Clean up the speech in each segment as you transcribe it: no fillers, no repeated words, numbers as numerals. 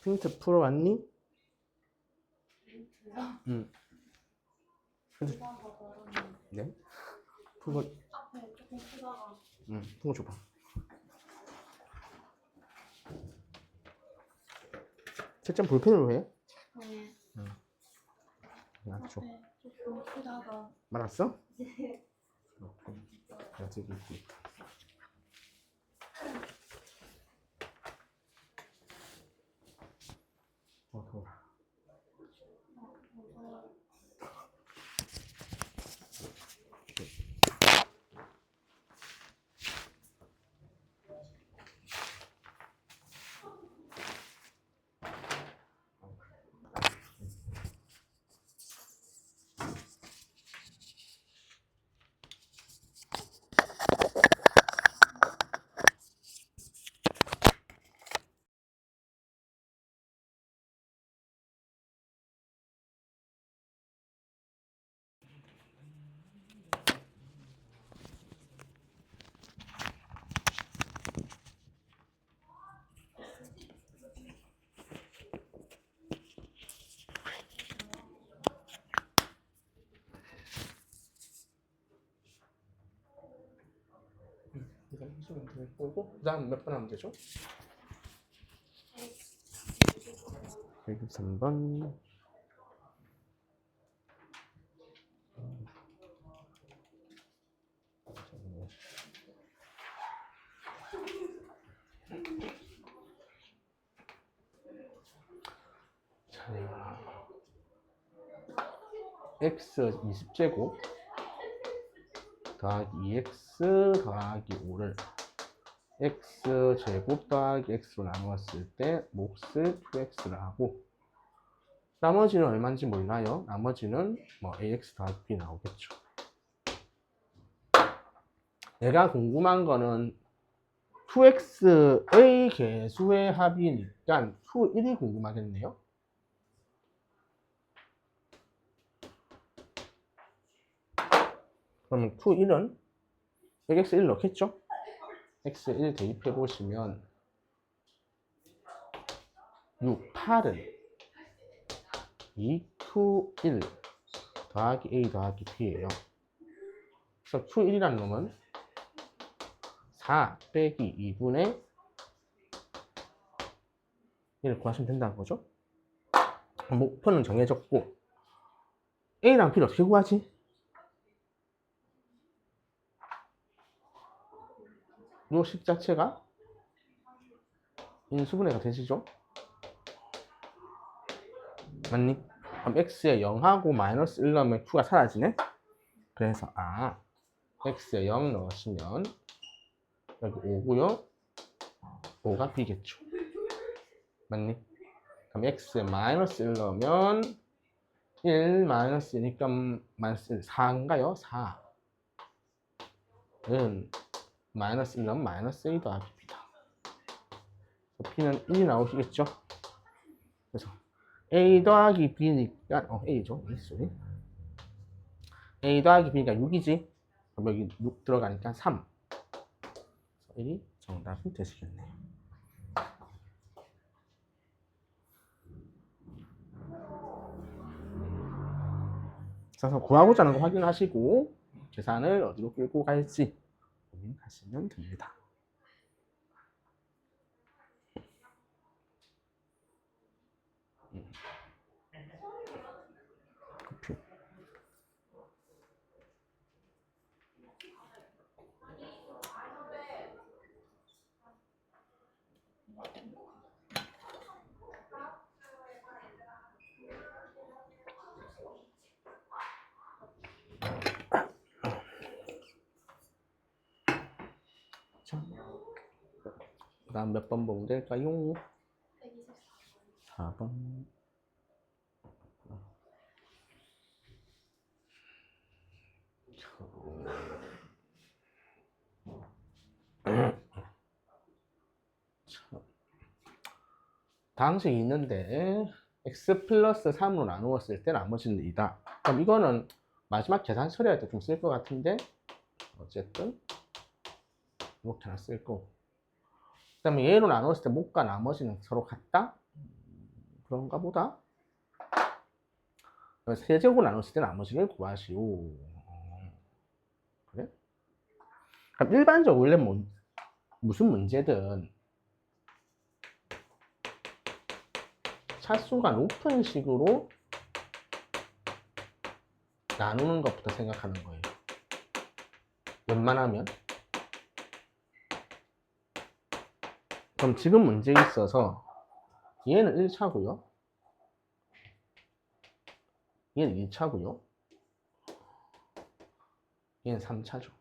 힌트 풀어왔니? 응. 네? 풀고. 앞에 조금 쓰다가. 응, 풀고 줘봐. 채점 볼펜으로 해? 네. 응. 맞죠. 앞에 조금 쓰다가. 말았어? 내가 지금 읽고 있다. 더워. 이거 해주면 될 거고, 그 다음 몇 번 하면 되죠? 163번. x 20제곱 더하기 2x 더하기 5를 x제곱 더하기 x로 나누었을 때 몫을 2x를 하고, 나머지는 얼마인지 몰라요. 나머지는 뭐 ax 더하기 b 나오겠죠. 내가 궁금한 거는 2x의 개수의 합이니까 2, 1이 궁금하겠네요. 그러면 2, 1은 여기 x 1 넣겠죠? x 1 대입해 보시면 6, 8은 2, 2, 1 더하기 a 더하기 b예요. 그래서 2, 1이라는 놈은 4 빼기 2분의 1을 구하시면 된다는 거죠. 목표는 정해졌고, a랑 b를 어떻게 구하지? 요 식 자체가 인수분해가 되시죠? 맞니? 그럼 x에 0하고 마이너스 1 넣으면 q가 사라지네? 그래서 x에 0 넣으시면 여기 5고요. 5가 b겠죠. 맞니? 그럼 x에 마이너스 1 넣으면 1 마이너스 2니까 마이너스 1, 4인가요? 4는 마이너스 1 넣으면 마이너스 a 더하기 b다. b는 1이 나오시겠죠? 그래서 a 더하기 b니까 a죠. a 더하기 b니까 6이지. 그럼 여기 6 들어가니까 3. 1이 정답이 되시겠네요. 그래서 구하고자 하는 거 확인하시고 계산을 어디로 끌고 갈지 고민하시면 됩니다. 커피. 자, 그 다음 몇 번 보면 될까요? 4번. 다항식이 있는데 x 플러스 3으로 나누었을 때 나머지는 2다. 그럼 이거는 마지막 계산 처리할 때 좀 쓸 것 같은데 어쨌든 이렇게나 쓸 거고, 그 다음에 얘로 나누었을 때 목과 나머지는 서로 같다? 그런가 보다. 세제곱으로 나눴을 때 나머지를 구하시오. 그래? 그럼 일반적으로 원래 무슨 문제든 차수가 높은 식으로 나누는 것부터 생각하는 거예요. 웬만하면. 그럼 지금 문제에 있어서 얘는 1차고요. 얘는 2차고요. 얘는 3차죠.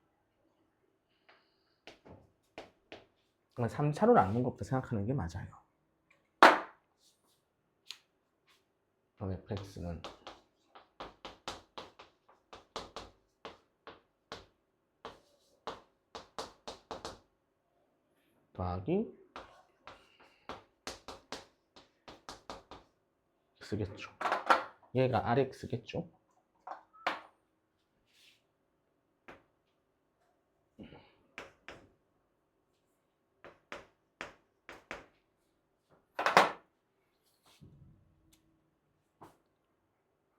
3차로 나누는 것부터 생각하는 게 맞아요. 그럼 fx는 더하기 x겠죠. 얘가 rx겠죠.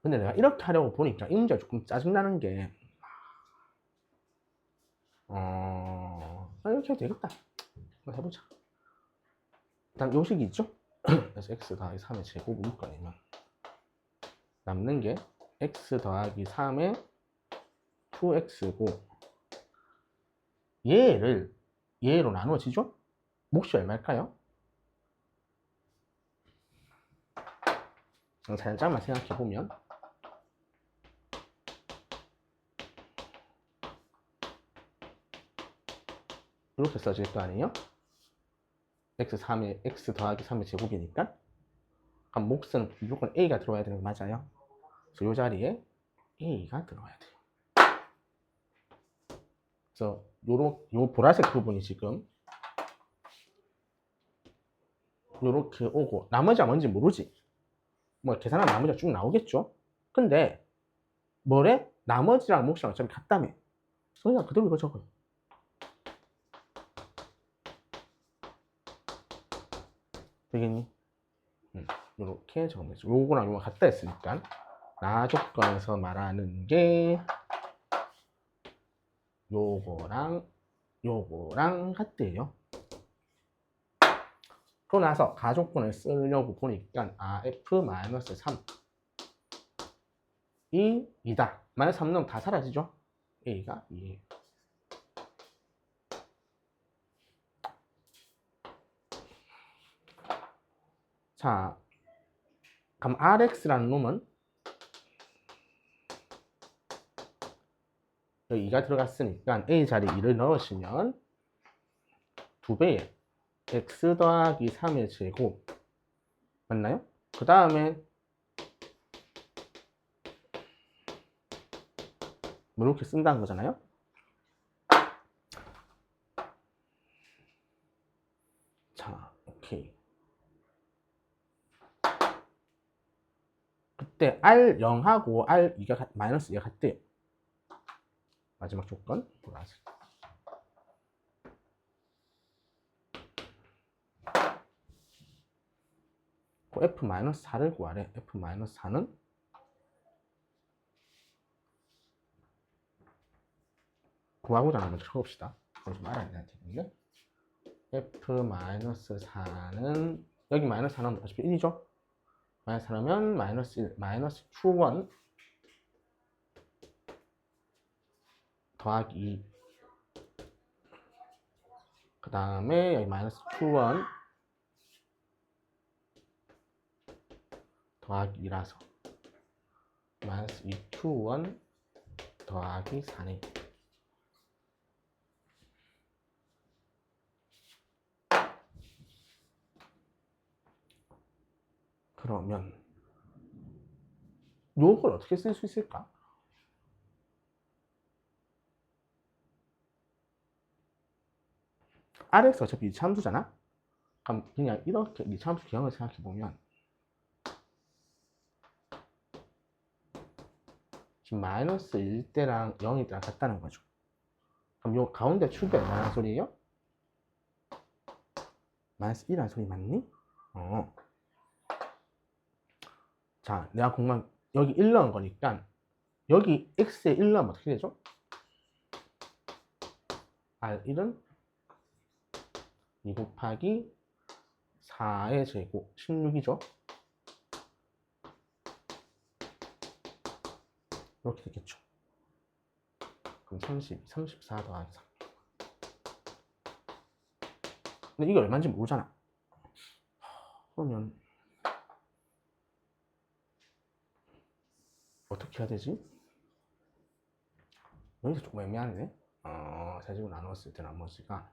근데 내가 이렇게 하려고 보니까 이 문제가 조금 짜증나는 게 이렇게 해도 되겠다. 한번 해보자. 일단 요식이 있죠? 그래서 x 더하기 3의 제곱 묶어내면 남는 게 x 더하기 3의 2x고 얘로 나누어지죠? 몫이 얼마일까요? 살짝만 생각해보면 이렇게 써질 거 아니에요? x 더하기 3의 제곱이니까 그럼 몫은 무조건 a가 들어와야 되는 거 맞아요? 그래서 이 자리에 a가 들어와야 돼요. 그래서 요 보라색 부분이 지금 요렇게 오고 나머지가 뭔지 모르지. 뭐 계산하면 나머지가 쭉 나오겠죠. 근데 뭐래? 나머지랑 몫이랑 어차피 같다며. 그냥 그대로 이거 적어요. 되겠니? 요렇게 적으면 되죠. 요거랑 요거 같다 했으니까 나 조건에서 말하는 게 요거랑 같대요. 그러고 나서 가조건을 쓰려고 보니까 f-3 이 2다. 마이너스 3 넣으면 다 사라지죠? a가 2예요. 자, 그럼 rx라는 놈은 여기 2가 들어갔으니까 a 자리에 2를 넣으시면 2배에 x 더하기 3의 제곱 맞나요? 그 다음에 이렇게 쓴다는 거잖아요. 자, 오케이. 그때 R0하고 R2가 마이너스 2가 같대요. 마지막 조건 보라색. F-4를 구하래. F-4는 구하고자 하는 먼저 쳐봅시다. 그걸 좀 알아야 되는데 F-4는 여기 마이너스 4는 어차피 1이죠? 마이너스 4면 마이너스 1, 마이너스 Q1 더하기 2. 그 다음에 여기 마이너스 Q1 더하기 2라서 마이너스 2Q1 더하기 4네. 그러면 요걸 어떻게 쓸 수 있을까? RX 어차피 이차함수잖아? 그럼 그냥 이렇게 이차함수 기형을 생각해보면 지금 마이너스 1대랑 0일 때랑 같다는 거죠. 그럼 요 가운데 축이 얼마나 소리예요? 마이너스 1이라는 소리 맞니? 자, 내가 공간 여기 1 넣은 거니까 여기 x에 1 넣으면 어떻게 되죠? R1은 2 곱하기 4의 제곱 16이죠. 이렇게 되겠죠. 그럼 34 더하기 3. 근데 이게 얼마인지 모르잖아. 그러면 어떻게 해야 되지? 여기서 조금 애매하네. 세제곱 나눴을 때 나머지가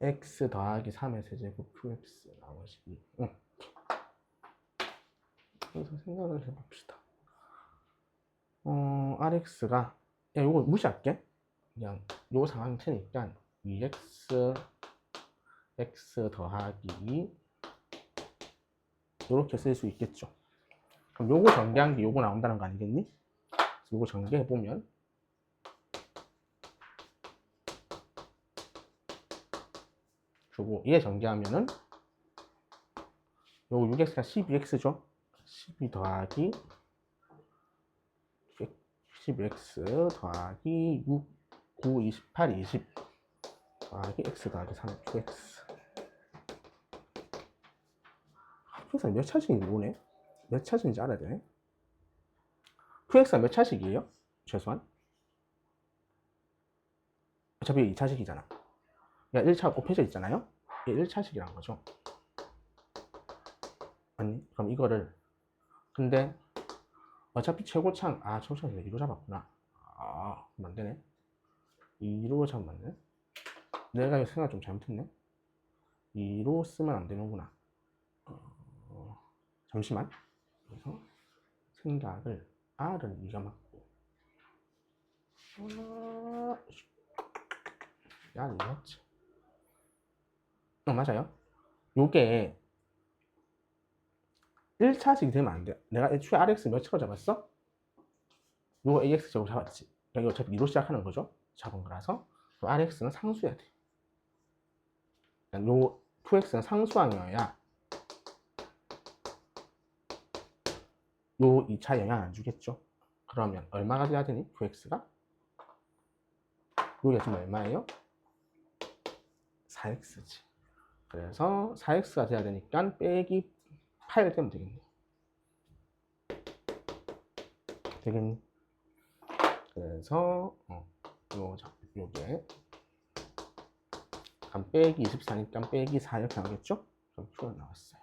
x 더하기 3의 세제곱 qx 나머지 2. 그래서 생각을 해봅시다. rx가 요거 무시할게. 그냥 요 상태니까 2x x 더하기 2 이렇게 쓸 수 있겠죠. 그럼 요거 전개한 게 요거 나온다는 거 아니겠니? 요거 전개해 보면 주고 얘 전개하면은 요거 6x가 12x죠. 12 더하기 12x 더하기 6 9 28 20 더하기 x 더하기 3 qx. qx가 몇 차식인지 모르네. 몇 차식인지 알아야 되네. qx가 몇 차식이에요? 최소한? 어차피 2차식이잖아. 그러니까 1차가 곱해져 있잖아요. 이게 1차식이란 거죠. 아니, 그럼 이거를 근데 어차피 최고창 최고창 2로 잡았구나. 그럼 안 되네. 2로 잡으면 안 되네. 내가 생각 좀 잘못했네. 2로 쓰면 안 되는구나. 잠시만. 그래서 생각을 R은 2가 맞고 R은 2였지. 맞아요. 요게 1차식이 되면 안 돼. 내가 애초에 RX 몇 차로 잡았어? 요거 AX 제곱 잡았지. 이거 어차피 2로 시작하는 거죠. 잡은 거라서 RX는 상수여야 돼. 요 QX는 상수항이어야 요 2차 영향 안 주겠죠. 그러면 얼마가 돼야 되니? QX가? 요게 지금 얼마예요? 4x지. 그래서 4x가 돼야 되니까 빼기 8 되면 되겠네. 되겠니? 그래서 요게 그럼 빼기 24니까 빼기 4 이렇게 나오겠죠? 그럼 Q가 나왔어요.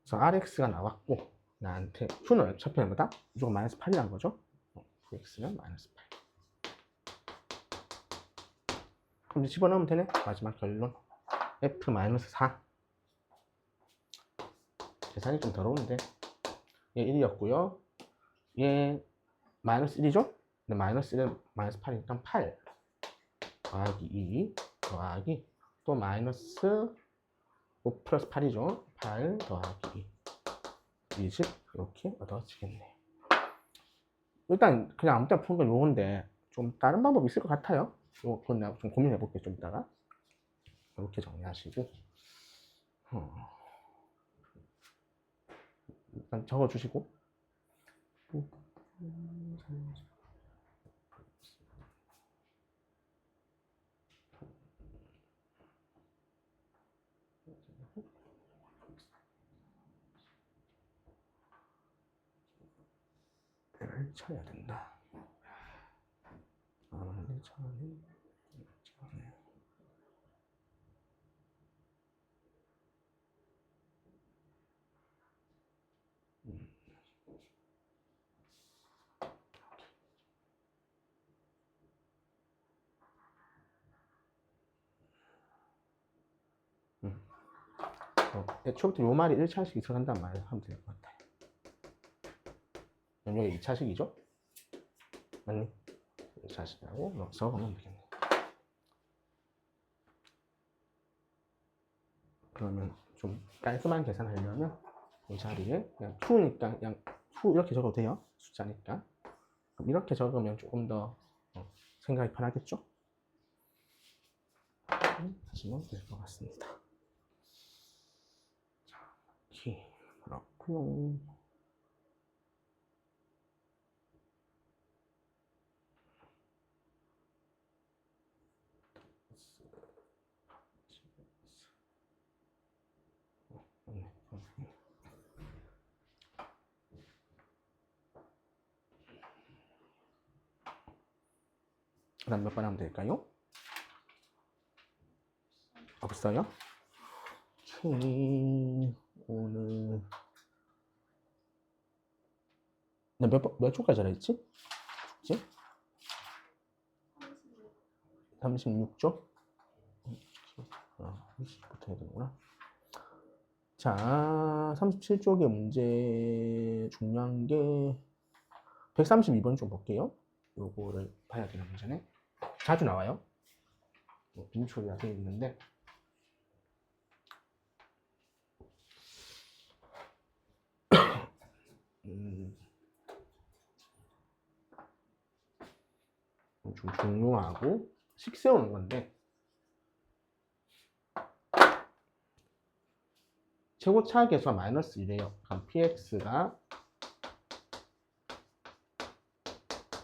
그래서 RX가 나왔고 나한테 Q는 어차피 얼마다? 무조건 마이너스 8이란 거죠? QX는 마이너스 8. 그럼 이제 집어넣으면 되네. 마지막 결론 F-4. 계산이 좀 더러운데 얘 1이었고요. 얘 마이너스 1이죠? 근데 마이너스 1은 마이너스 8이니까 8 더하기 2 더하기 또 마이너스 5 플러스 8이죠. 8 더하기 2 20 이렇게 얻어지겠네. 일단 그냥 아무 때나 푸는 건 요건데 좀 다른 방법이 있을 것 같아요. 그건 내가 좀 고민해 볼게요. 좀 이따가 이렇게 정리하시고 일단 적어주시고 를 쳐야 된다. 애초부터 요 말이 1차식이 들어간단 말을 하면 될 것 같아요. 그럼 여기 2차식이죠? 맞니? 2차식이라고 넣어서 보면 되겠네. 그러면 좀 깔끔한 계산하려면 이 자리에 그냥 Q니까 그냥 Q 이렇게 적어도 돼요. 숫자니까. 그럼 이렇게 적으면 조금 더 생각이 편하겠죠? 하시면 될 것 같습니다. 자, 키, 그럼 좋고요. 그다음 몇 번 하면 될까요? 없어요? 오케이. 오늘 몇 초까지 잘했지? 그치? 36초? 30부터 해야 되는구나. 자, 37쪽의 문제 중요한 게 132번 좀 볼게요. 요거를 봐야 되는 문제네. 자주 나와요. 인초가 되어 있는데 좀 중요하고 식 세우는 건데 최고 차계수가 마이너스 1이에요. 그럼 px가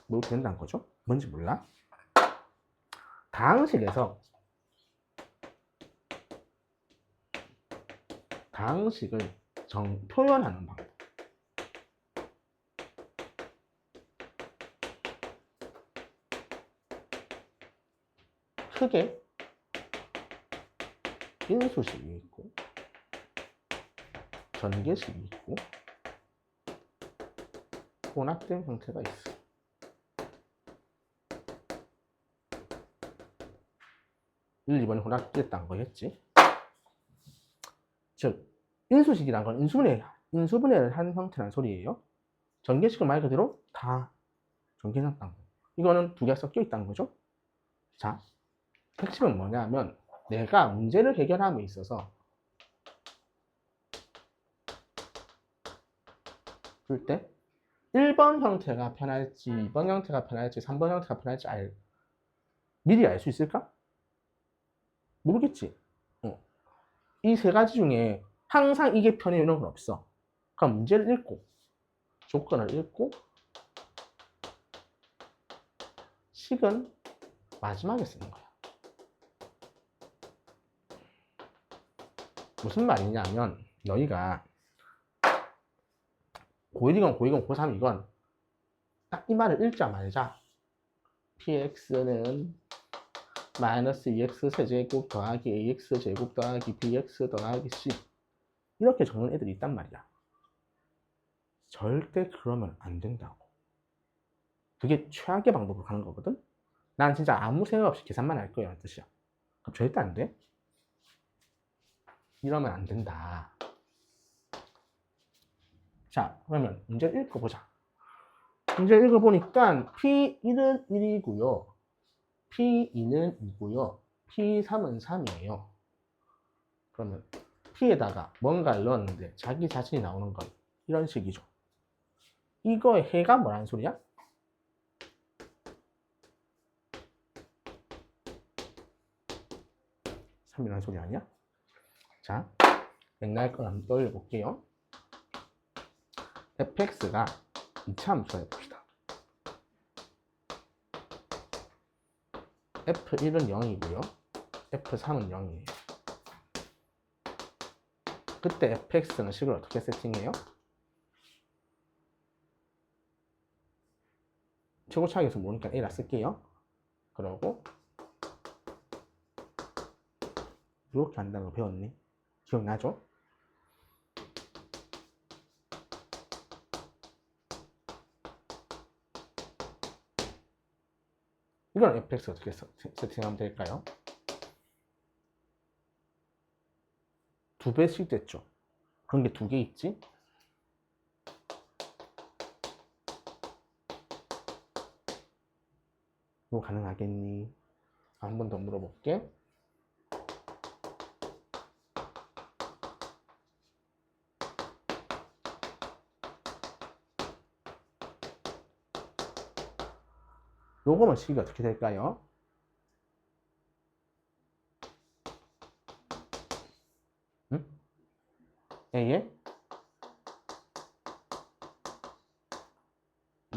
뭐 된다는 거죠? 뭔지 몰라? 다항식에서 다항식을 표현하는 방법. 크게 인수식이 있고 전개식이 있고 혼합된 형태가 있어. 일, 2번이 혼합됐다는 거였지. 즉 인수식이란 건 인수분해를 한 형태란 소리예요. 전개식은 말 그대로 다 전개해놨다는 거. 이거는 두 개가 섞여 있다는 거죠. 자, 핵심은 뭐냐면 내가 문제를 해결함에 있어서 풀 때 1번 형태가 편할지 2번 형태가 편할지 3번 형태가 편할지 미리 알 수 있을까? 모르겠지. 이 세 가지 중에 항상 이게 편해 이런 건 없어. 그럼 문제를 읽고 조건을 읽고 식은 마지막에 쓰는 거야. 무슨 말이냐면 너희가 고1이건 고2건 고3이건 딱 이 말을 읽자마자 px는 마이너스 2x 세제곱 더하기 ax 제곱 더하기 bx 더하기 c 이렇게 적는 애들이 있단 말이야. 절대 그러면 안 된다고. 그게 최악의 방법으로 가는 거거든. 난 진짜 아무 생각 없이 계산만 할 거야 라는 뜻이야. 그럼 절대 안 돼. 이러면 안 된다. 자, 그러면 문제를 읽어보자. 문제를 읽어보니까 P1은 1이고요. P2는 2고요. P3은 3이에요. 그러면 P에다가 뭔가를 넣었는데 자기 자신이 나오는 건 이런 식이죠. 이거의 해가 뭐라는 소리야? 3이라는 소리 아니야? 자, 옛날 걸 한번 떠올려 볼게요. fx가 이차함수라 해봅시다. f1은 0이고요. f3은 0이에요. 그때 fx는 식을 어떻게 세팅해요? 최고차항에서 모르니까 a라 쓸게요. 그러고 이렇게 한다는 거 배웠니? 기억나죠? 이건 fx 어떻게 세팅하면 될까요? 2배씩 됐죠. 그런 게 2개 있지? 이거 가능하겠니? 한 번 더 물어볼게. 요거만 식이 어떻게 될까요? 응? A에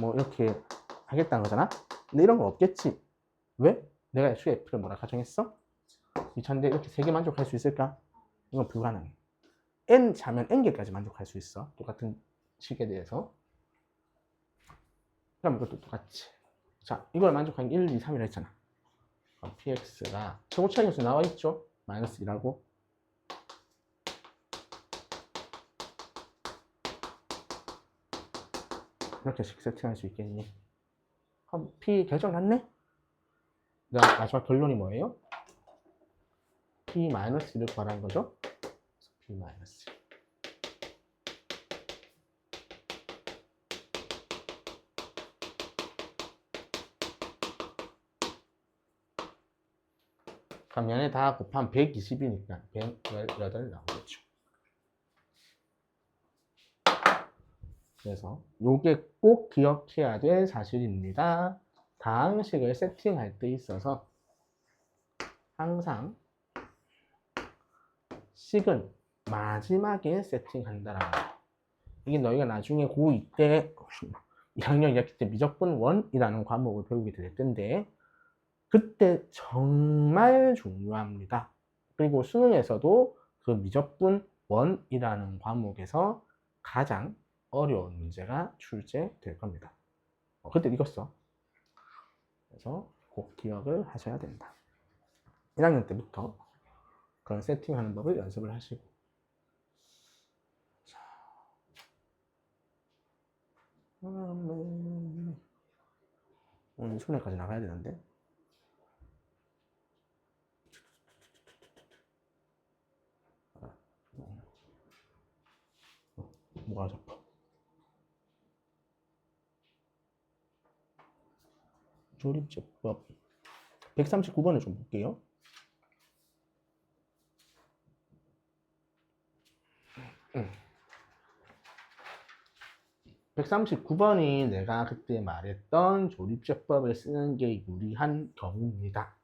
뭐 이렇게 하겠다는 거잖아. 근데 이런 건 없겠지. 왜? 내가 애초에 f를 뭐라 가정했어? 2000대 이렇게 3개 만족할 수 있을까? 이건 불가능해. n 자면 n개까지 만족할 수 있어. 똑같은 식에 대해서. 그럼 이것도 똑같이. 자, 이걸 만족하는 게 1, 2, 3이라 했잖아. 그럼 px가 최고 차이값이 나와 있죠? 마이너스 2라고. 이렇게씩 세팅할 수 있겠니? 그럼 p 결정 났네? 마지막 결론이 뭐예요? p-1를 구하라는 거죠? p-1. 그럼 얘네 다 곱하면 120이니까 118 나오겠죠. 그래서 요게 꼭 기억해야 될 사실입니다. 다항식을 세팅할 때 있어서 항상 식은 마지막에 세팅한다라는 거. 이게 너희가 나중에 고2 때 2학년 2학기 때 미적분 1이라는 과목을 배우게 될 텐데 그때 정말 중요합니다. 그리고 수능에서도 그 미적분 1이라는 과목에서 가장 어려운 문제가 출제될 겁니다. 그때 이거 써. 그래서 꼭 기억을 하셔야 된다. 1학년 때부터 그런 세팅하는 법을 연습을 하시고. 자. 오늘 수능까지 나가야 되는데. 뭐가 잡혀? 조립제법 139번을 좀 볼게요. 139번이 내가 그때 말했던 조립제법을 쓰는 게 유리한 경우입니다.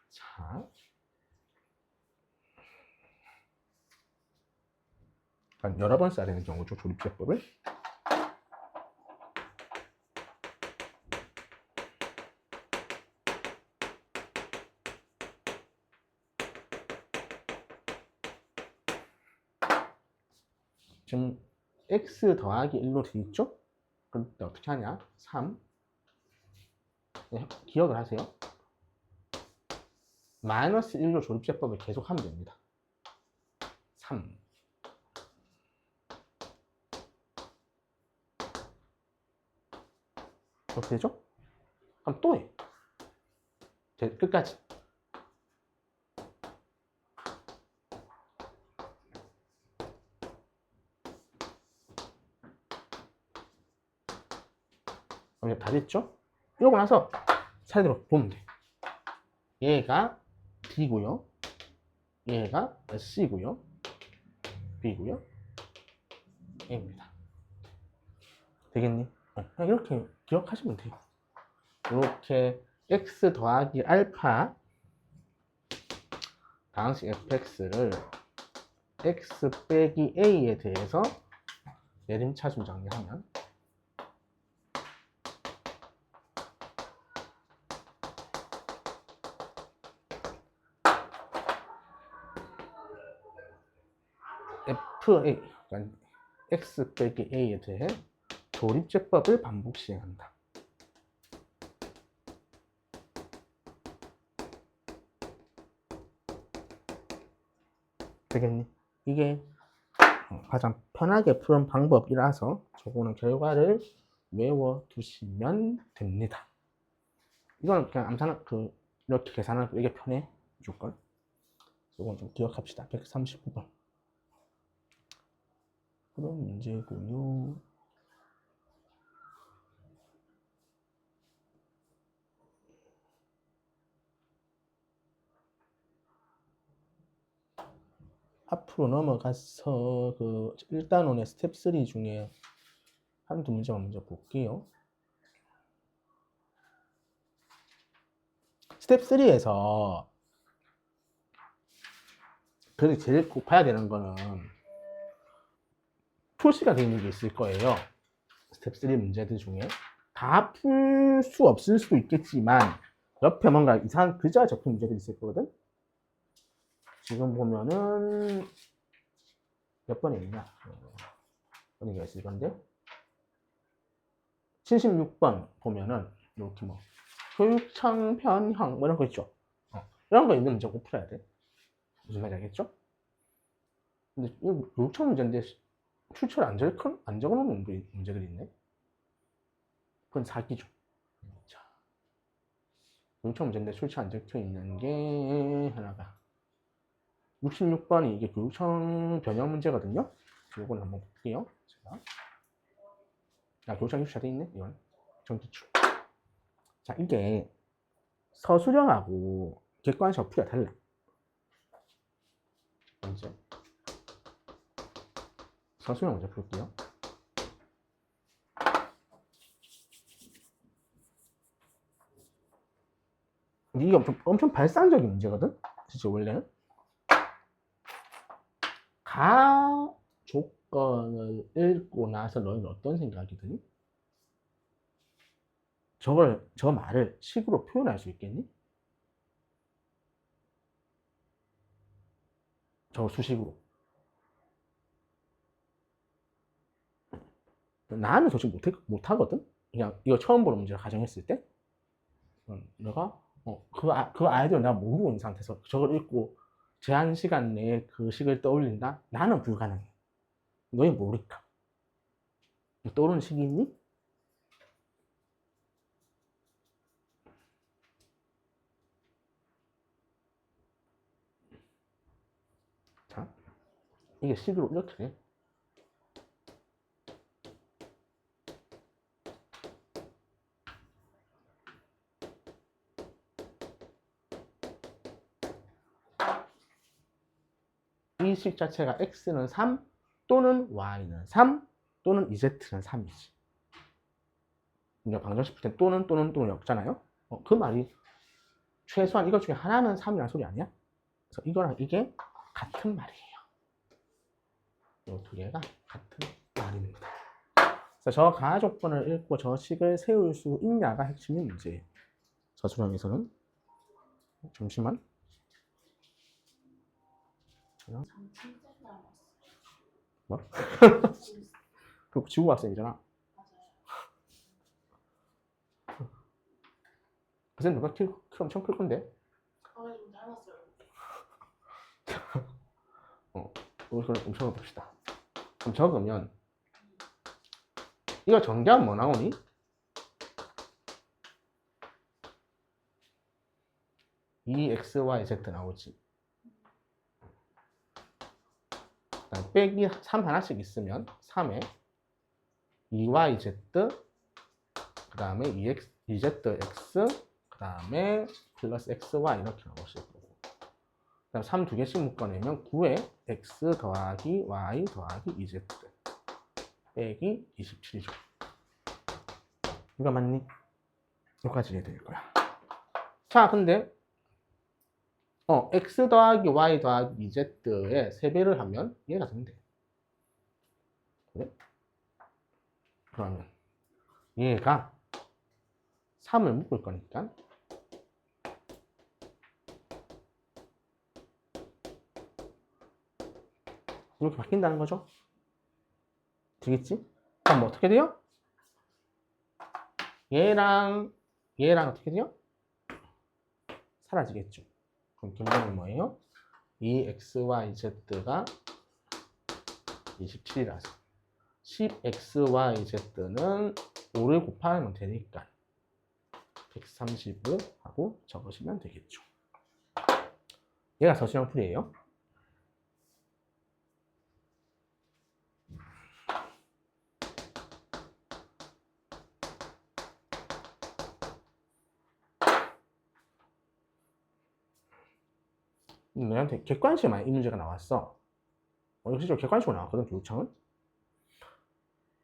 자, 여러 번 써야 되는 경우죠, 조립제법을. 지금 x 더하기 1로 돼 있죠? 그럼 어떻게 하냐? 3. 네, 기억을 하세요. 마이너스 1로 조립제법을 계속 하면 됩니다. 3. 어떻게 되죠? 그럼 또 해. 끝까지. 그럼 다 됐죠? 이러고 나서 차례대로 보면 돼. 얘가 D고요. 얘가 C고요. B고요. A입니다. 되겠니? 그냥 이렇게 기억하시면 돼요. 이렇게 x 더하기 알파 다항식 fx를 x 빼기 a에 대해서 내림차순 정리하면 fa, 그러니까 x 빼기 a에 대해 조립제법을 반복 시행한다. 되겠니? 이게 가장 편하게 푸는 방법이라서 저거는 결과를 외워두시면 됩니다. 이건 그냥 암산 이렇게 계산하고 이게 편해 무조건. 이건 좀 기억합시다. 139번. 그런 문제고요. 앞으로 넘어가서 그 1단원의 스텝 3 중에 한두 문제만 먼저 볼게요. 스텝 3에서 그래도 제일 꼭 봐야 되는 거는 표시가 되어 있는 게 있을 거예요. 스텝 3 문제들 중에 다 풀 수 없을 수도 있겠지만 옆에 뭔가 이상한 글자가 적힌 문제들이 있을 거거든. 지금 보면은 몇 번에 있냐? 번이가 있을 건데 76번 보면은 이렇게 뭐 교육청 변형 뭐 이런 거 있죠. 이런 거 있는 문제 꼭 풀어야 돼. 무슨 말인지 알겠죠? 근데 이 교육청 문제인데 출처를 안 적어놓은 문제들이 있네. 그건 사기죠. 자, 교육청 문제인데 출처 안 적혀 있는 게 하나가 66번이 이게 교육청 변형 문제거든요. 이건 한번 볼게요. 제가. 교육청 입수가 돼 있네. 이건 정기출. 자, 이게 서술형하고 객관식 어플이 달라. 먼저 서술형 먼저 볼게요. 이게 엄청 발상적인 문제거든. 진짜 원래는 가 조건을 읽고 나서 너희는 어떤 생각이 드니? 저 말을 식으로 표현할 수 있겠니? 저 수식으로. 나는 솔직히 못하거든? 그냥 이거 처음 보는 문제를 가정했을 때. 내가, 그 아이디어 내가 모르고 있는 상태에서 저걸 읽고 제한 시간 내에 그 식을 떠올린다? 나는 불가능해. 너희 모르니까. 떠오르는 식이 있니? 자, 이게 식으로 이렇게 돼. 이 식 자체가 x는 3 또는 y는 3 또는 z는 3이지. 그러니까 방정식 풀 때 또는 없잖아요. 그 말이 최소한 이것 중에 하나는 3이라는 소리 아니야? 그래서 이거랑 이게 같은 말이에요. 이 두 개가 같은 말입니다. 그래서 저 가하 조건을 읽고 저 식을 세울 수 있냐가 핵심인 문제예요. 서술형에서는. 잠시만. 뭐? 그 지구 학생이잖아. 그래서 누가 키 엄청 클 건데? 좀 닮았어요. 이걸 좀 적어봅시다. 그럼 적으면 이거 전개하면 뭐 나오니? x, y, z 나오지. 빼기 3 하나씩 있으면 3에 2yz 그 다음에 2zx 그 다음에 플러스 xy 이렇게 나오실 거고 그 다음 3 두 개씩 묶어내면 9에 x 더하기 y 더하기 2z 빼기 27이죠. 이거 맞니? 여기까지 이해될 거야. 자, 근데 x 더하기 y 더하기 2z에 3배를 하면 얘가 된대. 그래? 그러면 얘가 3을 묶을 거니까 이렇게 바뀐다는 거죠. 되겠지? 그럼 뭐 어떻게 돼요? 얘랑 어떻게 돼요? 사라지겠죠. 그럼 결론은 뭐예요? 2xyz가 27이라서 10xyz는 5를 곱하면 되니까 135 하고 적으시면 되겠죠. 얘가 서술형 풀이에요. 너한테 객관식에 이 문제가 나왔어. 실제로 객관식으로 나왔거든, 교육청은.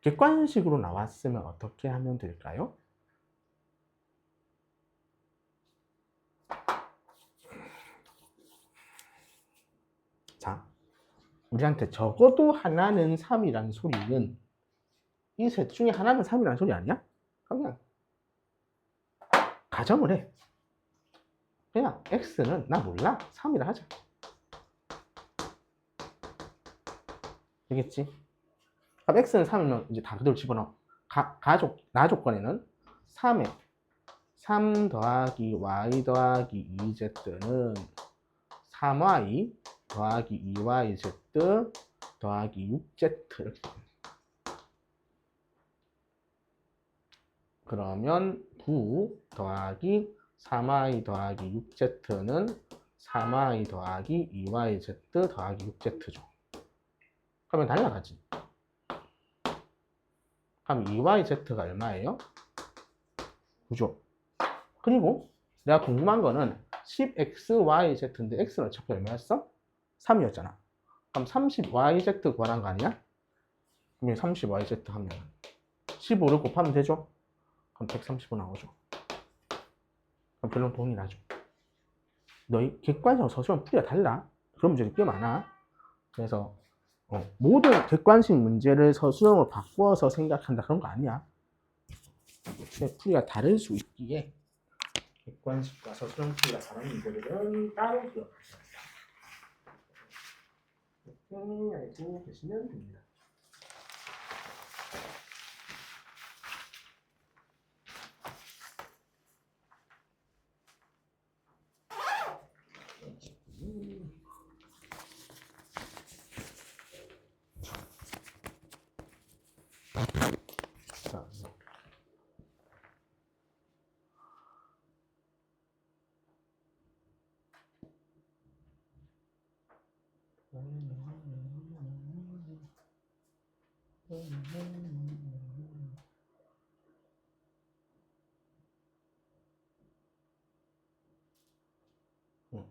객관식으로 나왔으면 어떻게 하면 될까요? 자, 우리한테 적어도 하나는 3이라는 소리는 이 셋 중에 하나는 3이라는 소리 아니야? 그냥 가정을 해. 그냥 x는 나 몰라. 3이라 하자. 되겠지? 그럼 x는 3이면 이제 다 그대로 집어넣어. 나 조건에는 3에 3 더하기 y 더하기 2z는 3y 더하기 2yz 더하기 6z 이렇게 됩니다. 그러면 9 더하기 3y 더하기 6z는 3y 더하기 2yz 더하기 6z죠. 그러면 날라가지. 그럼 2yz가 얼마예요? 9죠. 그리고 내가 궁금한 거는 10xyz인데 x는 어차피 얼마였어? 3이었잖아. 그럼 30yz 구하란 거 아니야? 그럼 30yz 하면 15를 곱하면 되죠? 그럼 135 나오죠. 그럼 결론 동일하죠. 너희 객관식하고 서술형 풀이가 달라. 그런 문제들이 꽤 많아. 그래서 모든 객관식 문제를 서술형으로 바꿔서 생각한다 그런 거 아니야. 풀이가 다를 수 있기에 객관식과 서술형 풀이가 다른 문제들은 따로 기억하셔야 이렇게 알고 계시면 됩니다. 자,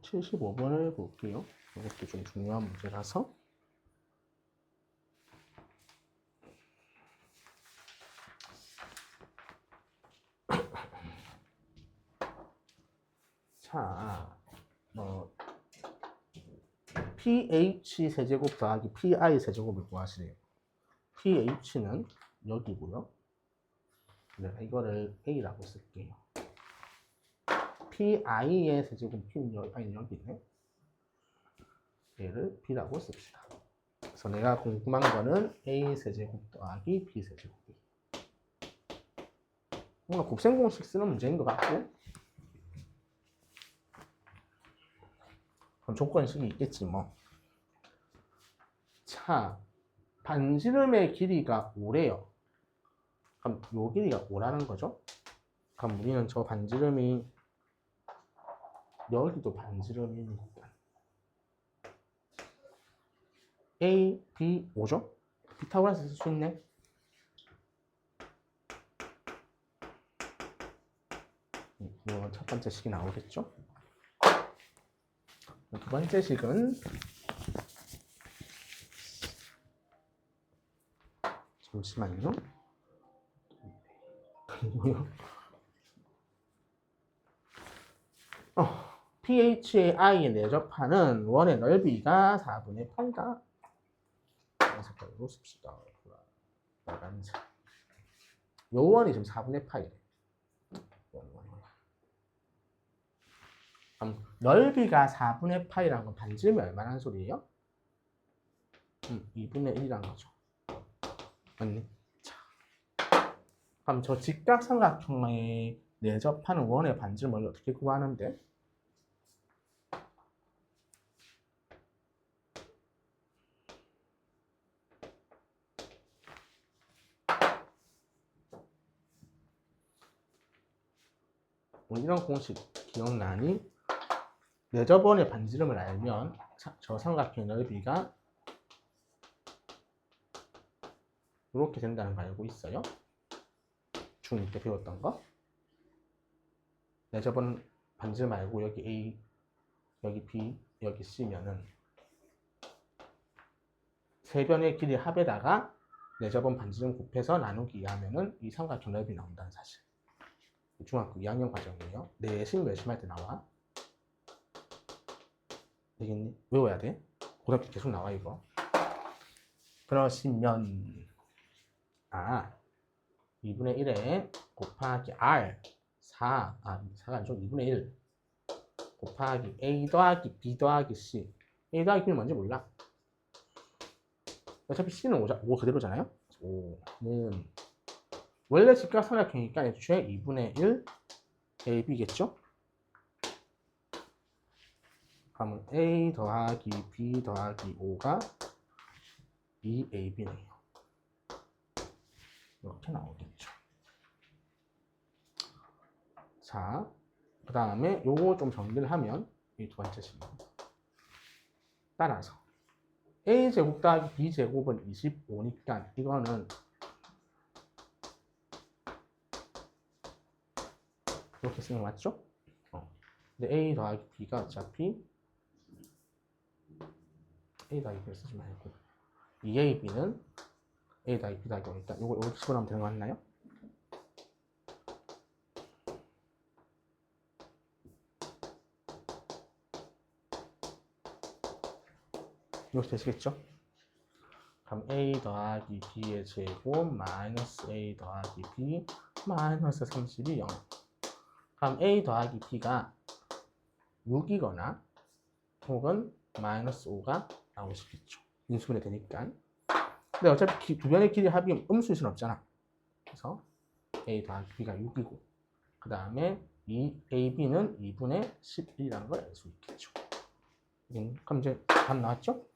75번을 볼게요. 이것도 좀 중요한 문제라서. 자, pH 세제곱 더하기 pi 세제곱을 구하시래요. pH는 여기고요. 내가 이거를 a라고 쓸게요. pi의 세제곱 p는 여기 있네. 얘를 b라고 씁시다. 그래서 내가 궁금한 거는 a 세제곱 더하기 b 세제곱이. 뭔가 곱셈 공식 쓰는 문제인 것 같고. 그럼 조건식이 있겠지 뭐. 자, 반지름의 길이가 5래요. 그럼 요 길이가 5라는 거죠. 그럼 우리는 저 반지름이 여기도 반지름이니까 A, B, 5죠? 피타고라스 쓸 수 있네. 첫 번째 식이 나오겠죠? 두 번째 식은 잠시만요. 그리고요. pH의 i에 내접하는 원의 넓이가 4분의 8이다. 색깔로 씁시다. 빨간색. 요 원이 지금 4분의 8이래. 그럼 넓이가 4분의 8이라는 건 반지름이 얼마나 소리예요? 2분의 1이라는 거죠. 맞네. 자, 그럼 저 직각삼각형에 내접하는 원의 반지름을 어떻게 구하는데? 우리 이런 공식 기억나니? 내접원의 반지름을 알면 저 삼각형의 넓이가 이렇게 된다는 거 알고 있어요? 중2 때 배웠던 거. 내접원 반지름 알고 여기 A, 여기 B, 여기 C면은 세 변의 길이 합에다가 내접원 반지름 곱해서 나누기 하면은 이 삼각형 넓이 나온다는 사실. 중학교 2학년 과정이에요. 내신 열심히 할 때 나와. 되겠니? 외워야 돼. 고등학교 계속 나와 이거. 그러시면 2분의 1에 곱하기 R 4가 아니죠. 2분의 1 곱하기 A 더하기 B 더하기 C. A 더하기 B는 뭔지 몰라. 어차피 C는 5 그대로잖아요. 5는 원래 직각삼각형이니까 애초에 2분의 1 AB겠죠? 그러면 A 더하기 B 더하기 5가 2AB네요. 이렇게 나오겠죠. 자, 그 다음에 요거 좀 정리를 하면 이 두 번째 식입니다. 따라서 A제곱 더하기 B제곱은 25니까 이거는 이렇게 쓰는 거 맞죠? 근데 A 더하기 B가 어차피 A 더하기 B를 쓰지 말고 2AB는 A 더하기 B 더하기 5니까 요거 이렇게 집어넣으면 되는 거 맞나요? 이렇게 되시겠죠? 그럼 A 더하기 B의 제곱 마이너스 A 더하기 B 마이너스 30이 0. 그럼 A 더하기 B가 6이거나 혹은 마이너스 5가 나오시겠죠. 인수분해 되니까. 근데 어차피 두 변의 길이 합이 음수일 수는 없잖아. 그래서 A 더하기 B가 6이고 그 다음에 AB는 2분의 11이라는 걸 알 수 있겠죠. 그럼 이제 답 나왔죠?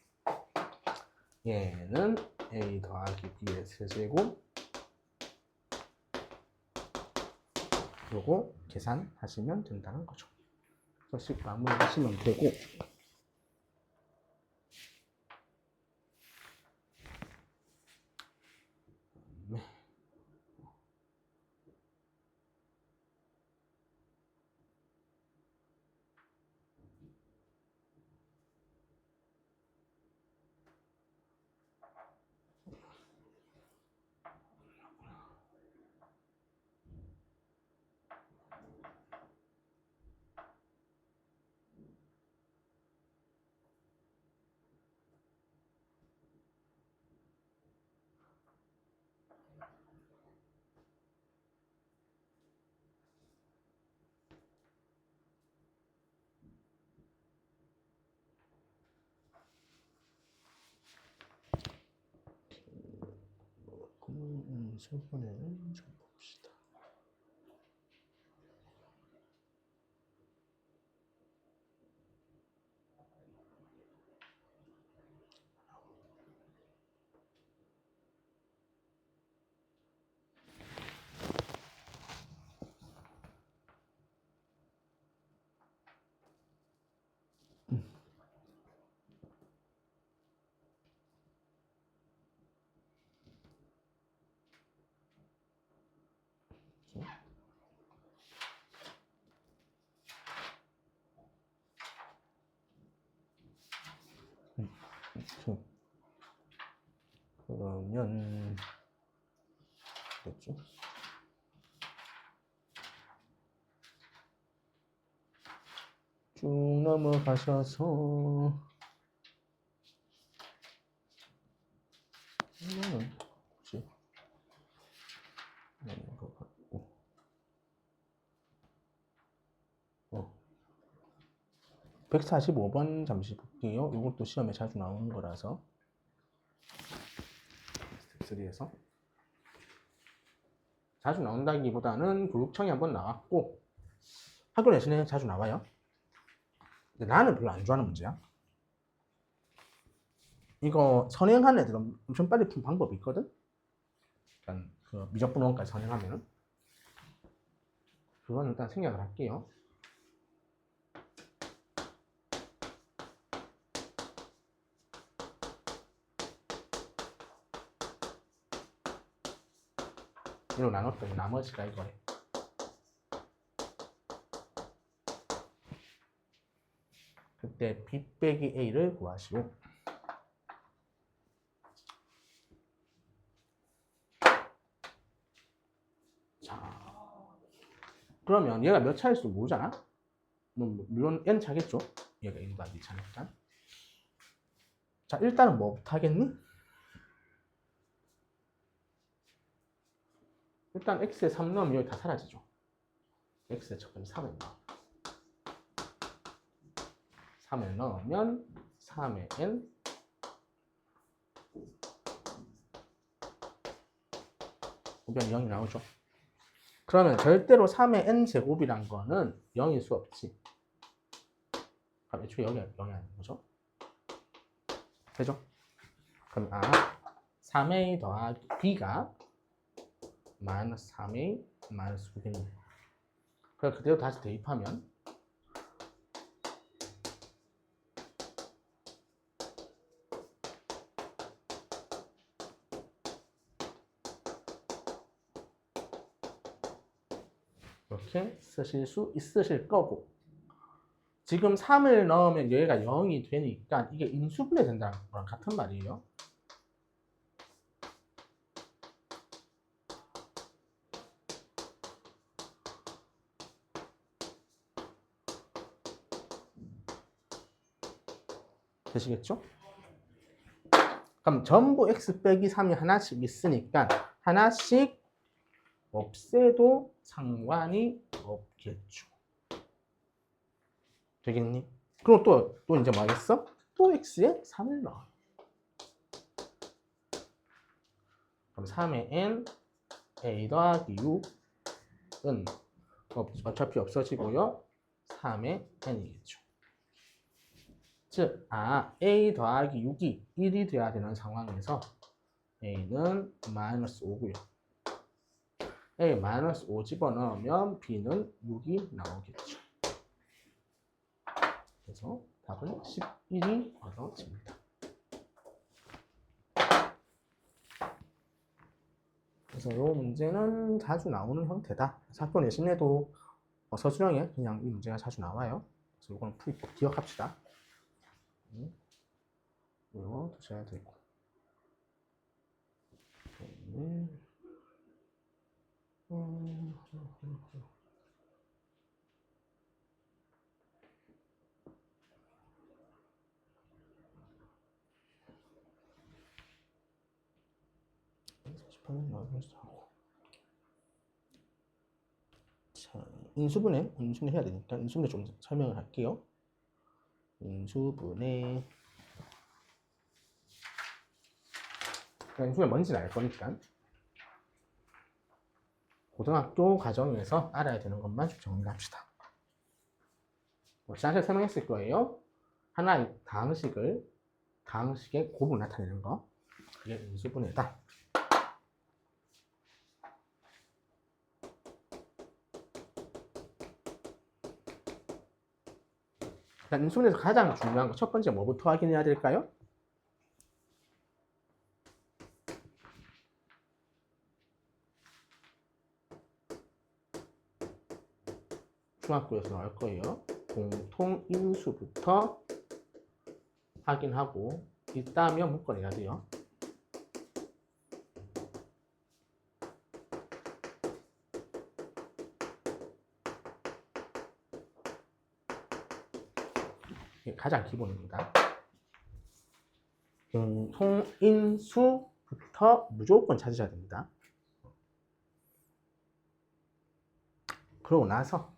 얘는 A 더하기 B의 세제곱 요거 계산하시면 된다는 거죠. 그래서 마무리하시면 되고 네. 저번에는 좀 봅시다. 그러면 됐죠? 쭉 넘어가셔서 이거는 혹시 이거 갖고 145번 잠시 볼게요. 이것도 시험에 자주 나오는 거라서 스텝 3에서 자주 나온다기보다는 교육청에 한번 나왔고 학교 내신에 자주 나와요. 근데 나는 별로 안 좋아하는 문제야. 이거 선행한 애들은 엄청 빨리 푼 방법이 있거든. 일단 그 미적분 원까지 선행하면은 그거는 일단 생략을 할게요. 이로 나눴더니 나머지가 이거래. 그때 B 빼기 A를 구하시오. 자, 그러면 얘가 몇 차일지 모르잖아? 물론 N 차겠죠? 얘가 N과 B 차니까. 자, 일단은 뭐부터 하겠니? 일단 x에 3 넣으면 여기 다 사라지죠. x에 첫 번째 3을 넣어. 3을 넣으면 3의 n 보면 0이 나오죠. 그러면 절대로 3의 n 제곱이란 거는 0일 수 없지. 그럼 애초에 여기 0이 아닌 거죠. 되죠? 그럼 3a 더하기 b가 마이너스 3a 마이너스 9겠네요. 그럼 그대로 다시 대입하면 이렇게 쓰실 수 있으실 거고, 지금 3을 넣으면 여기가 0이 되니까 이게 인수분해 된다는 거랑 같은 말이에요. 되시겠죠? 그럼 전부 x 빼기 3이 하나씩 있으니까 하나씩 없애도 상관이 없겠죠. 되겠니? 그럼 또 이제 뭐 하겠어? 또 x에 3을 넣어. 그럼 3의 n a 더하기 6은 어차피 없어지고요. 3의 n이겠죠. 즉, a 더하기 6이 1이 돼야 되는 상황에서 a는 마이너스 5고요. a 마이너스 5 집어넣으면 b는 6이 나오겠죠. 그래서 답은 11이 얻어집니다. 그래서 이 문제는 자주 나오는 형태다. 학교 내신에도 서술형에 그냥 이 문제가 자주 나와요. 그래서 이거는 풀이 꼭 기억합시다. 이거 두셔야 되고. 자, 인수분해 해야 되니까 인수분해 좀 설명을 할게요. 인수분해 뭔지는 알 거니까 고등학교 과정에서 알아야 되는 것만 좀 정리합시다. 지난주에 설명했을 거예요. 하나의 다항식의 곱을 나타내는 거, 그게 인수분해다. 인수분해에서 가장 중요한 거 첫 번째 뭐부터 확인해야 될까요? 중학교에서 나올 거예요. 공통인수부터 확인하고 있다면 묶어내야 돼요. 이게 가장 기본입니다. 공통인수부터 무조건 찾으셔야 됩니다. 그러고 나서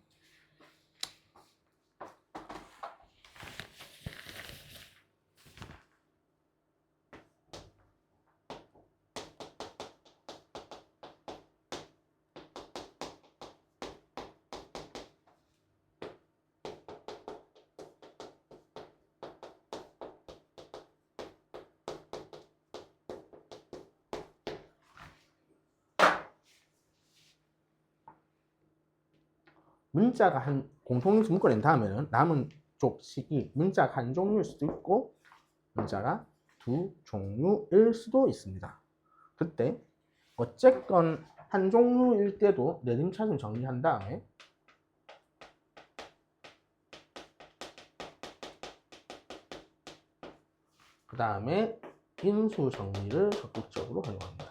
문자가 공통인수 묶어낸 다음에는 남은 족식이 문자가 한 종류일 수도 있고 문자가 두 종류일 수도 있습니다. 그때 어쨌건 한 종류일 때도 내림차순 정리한 다음에 그 다음에 인수 정리를 적극적으로 활용합니다.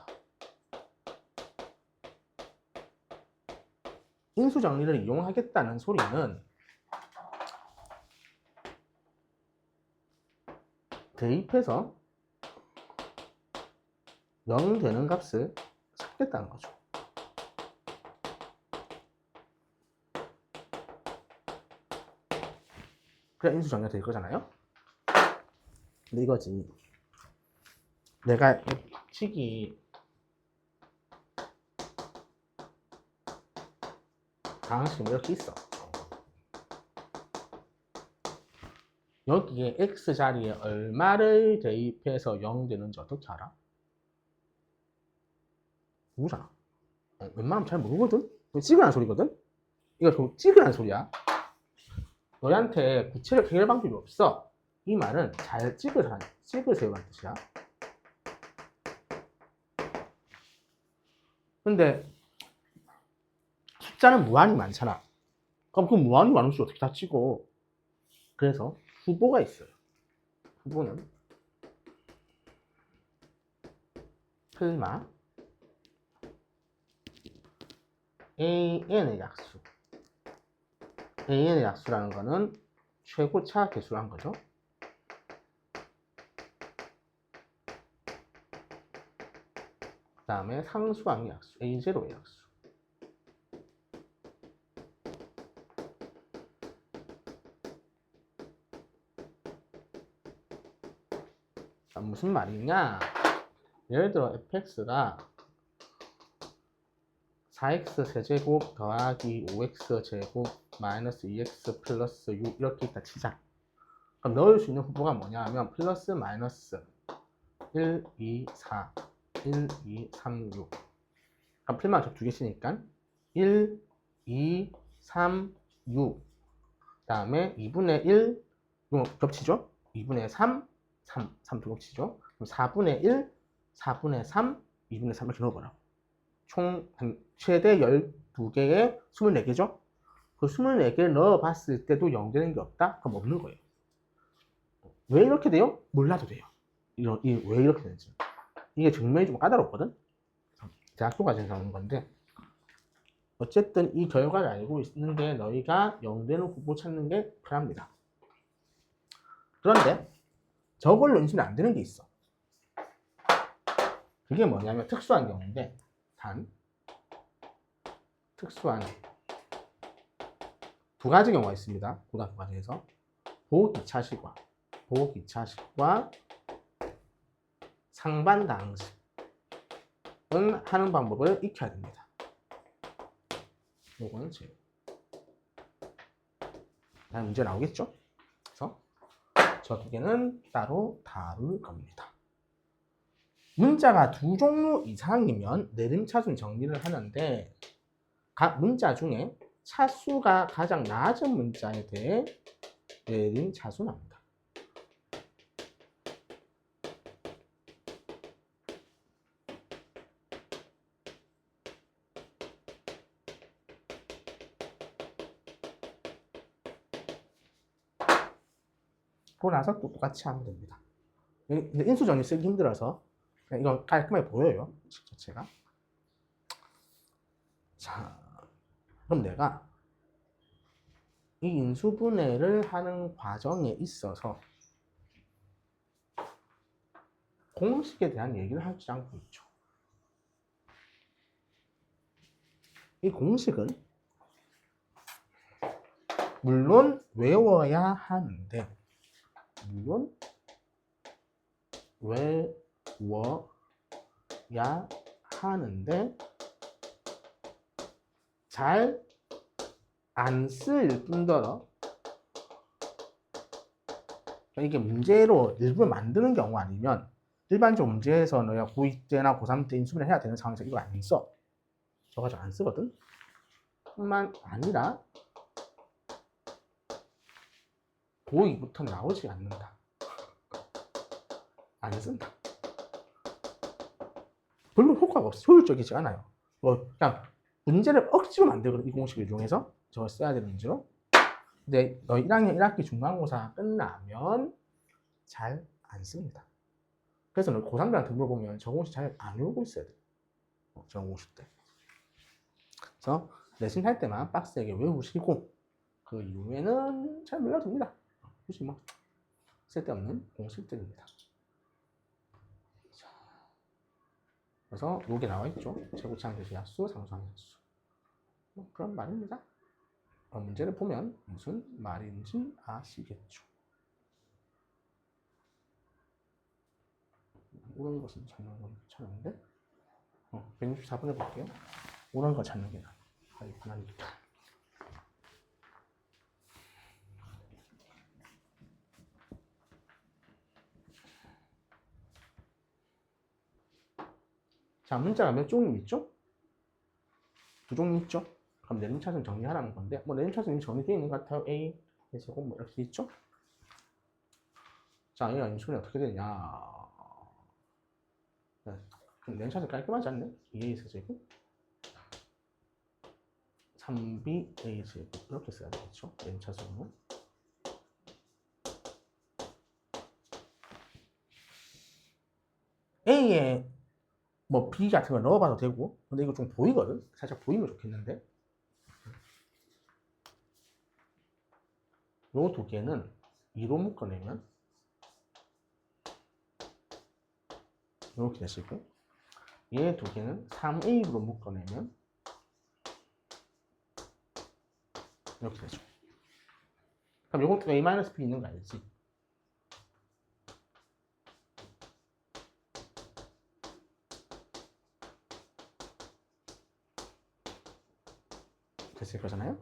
인수 정리를 이용하겠다는 소리는 대입해서 0 되는 값을 찾겠다는 거죠. 그래 인수 정리가 될 거잖아요. 근데 이거지. 내가 식이 방식이 이렇게 있어. 여기에 x 자리에 얼마를 대입해서 0 되는지 어떻게 알아? 모르잖아. 웬만하면 잘 모르거든? 이거 찍으라는 소리거든? 이거 좀 찍으라는 소리야. 너희한테 구체적 해결 방법이 없어. 이 말은 잘 찍으세요라는 뜻이야. 근데 숫자는 무한히 많잖아. 그럼 그 무한히 많은 수 어떻게 다 찍어? 그래서 후보가 있어요. 후보는 플마 AN의 약수. AN의 약수라는 거는 최고차 계수란 거죠. 그 다음에 상수항의 약수, A0의 약수. 자, 무슨 말이냐? 예를 들어 fx가 4x 세제곱 더하기 5x 제곱 마이너스 2x 플러스 6 이렇게 있다 치자. 그럼 넣을 수 있는 후보가 뭐냐 하면 플러스 마이너스 1, 2, 4, 1, 2, 3, 6. 그럼 필만 두 개씩이니까 1, 2, 3, 6. 그 다음에 2분의 1, 이거 겹치죠? 2분의 3, 3 두 겹치죠? 그럼 4분의 1, 4분의 3, 2분의 3 이렇게 넣어보라고. 총 최대 12개에 24개죠? 그 24개를 넣어봤을 때도 0 되는 게 없다? 그럼 없는 거예요. 왜 이렇게 돼요? 몰라도 돼요. 왜 이렇게 되는지. 이게 증명이 좀 까다롭거든? 대학교 과정에서 나오는 건데 어쨌든 이 결과를 알고 있는 게 너희가 0 되는 후보 찾는 게 편합니다. 그런데 저걸로 인수는 안 되는 게 있어. 그게 뭐냐면 특수한 경우인데 단 특수한 두 가지 경우가 있습니다. 고등학교 과정에서 보기차식과 상반당식은 하는 방법을 익혀야 됩니다. 요거는 제 다음 문제 나오겠죠? 그래서 저 두 개는 따로 다룰 겁니다. 문자가 두 종류 이상이면 내림차순 정리를 하는데 각 문자 중에 차수가 가장 낮은 문자에 대해 내림차순합니다. 그러고 나서 또 똑같이 하면 됩니다. 인수정리 쓰기 힘들어서 이건 깔끔해 보여요. 자체가. 자, 그럼 내가 이 인수분해를 하는 과정에 있어서 공식에 대한 얘기를 하지 않고 있죠. 이 공식은 물론 외워야 하는데 잘 안 쓰일 뿐더러 이게 문제로 일부러 만드는 경우 아니면 일반적 문제에서 너가 고2 때나 고3 때 인수분해 해야 되는 상황에서 이거 안 써. 저거 안 쓰거든. 뿐만 아니라 고2부터 나오지 않는다. 안 쓴다. 별로 효과가 없어. 효율적이지 않아요. 뭐 그냥 문제를 억지로 만들거든. 이 공식을 이용해서 저걸 써야 되는 문제로. 근데 너 1학년 1학기 중간고사 끝나면 잘 안 씁니다. 그래서 너 고3들한테 물어보면 저 공식 잘 안 외우고 있어야 돼. 저 공식 때. 그래서 내신 할 때만 빡세게 외우시고 그 이후에는 잘 몰라도 됩니다. 굳이 뭐 쓸데없는 공식들입니다. 그래서 여기 나와 있죠. 최고차항 계수 약수, 상수항 약수. 뭐 그런 말입니다. 문제를 보면 무슨 말인지 아시겠죠? 이런 것은 찾는 건 괜찮은데 164번 해볼게요. 이런 거 찾는 게 나아요. 편하니까. 자, 문자가 몇 종류 있죠? 두 종류 있죠? 그럼 내림차순 정리하라는 건데 뭐 내림차순이 정리되어 있는 것 같아요. A 제곱 뭐 이렇게 있죠? 자, A가 인수분해 어떻게 되냐? 그럼 내림차순 깔끔하지 않네? 2A 세제곱 3B A 제곱 이렇게 써야 되겠죠? 내림차순은 A에 뭐 B 같은 걸 넣어봐도 되고 근데 이거 좀 보이거든? 살짝 보이면 좋겠는데 요 두 개는 2로 묶어내면 이렇게 되시고 얘 두 개는 3A로 묶어내면 이렇게 되죠. 그럼 요것도 A-B 있는 거 알지? 됐을 거잖아요?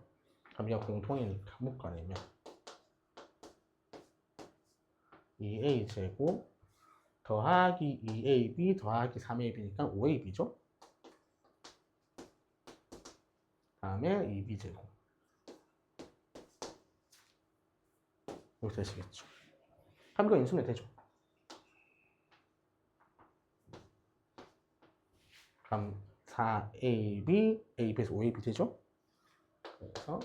그럼 이거 공통이니까 묶어내면 2A 제곱 더하기 2AB 더하기 3AB니까 5AB죠? 다음에 2B 제곱 이렇게 되시겠죠? 그럼 이거 인수분해 되죠? 그럼 4AB, AB에서 5AB 되죠? 그래서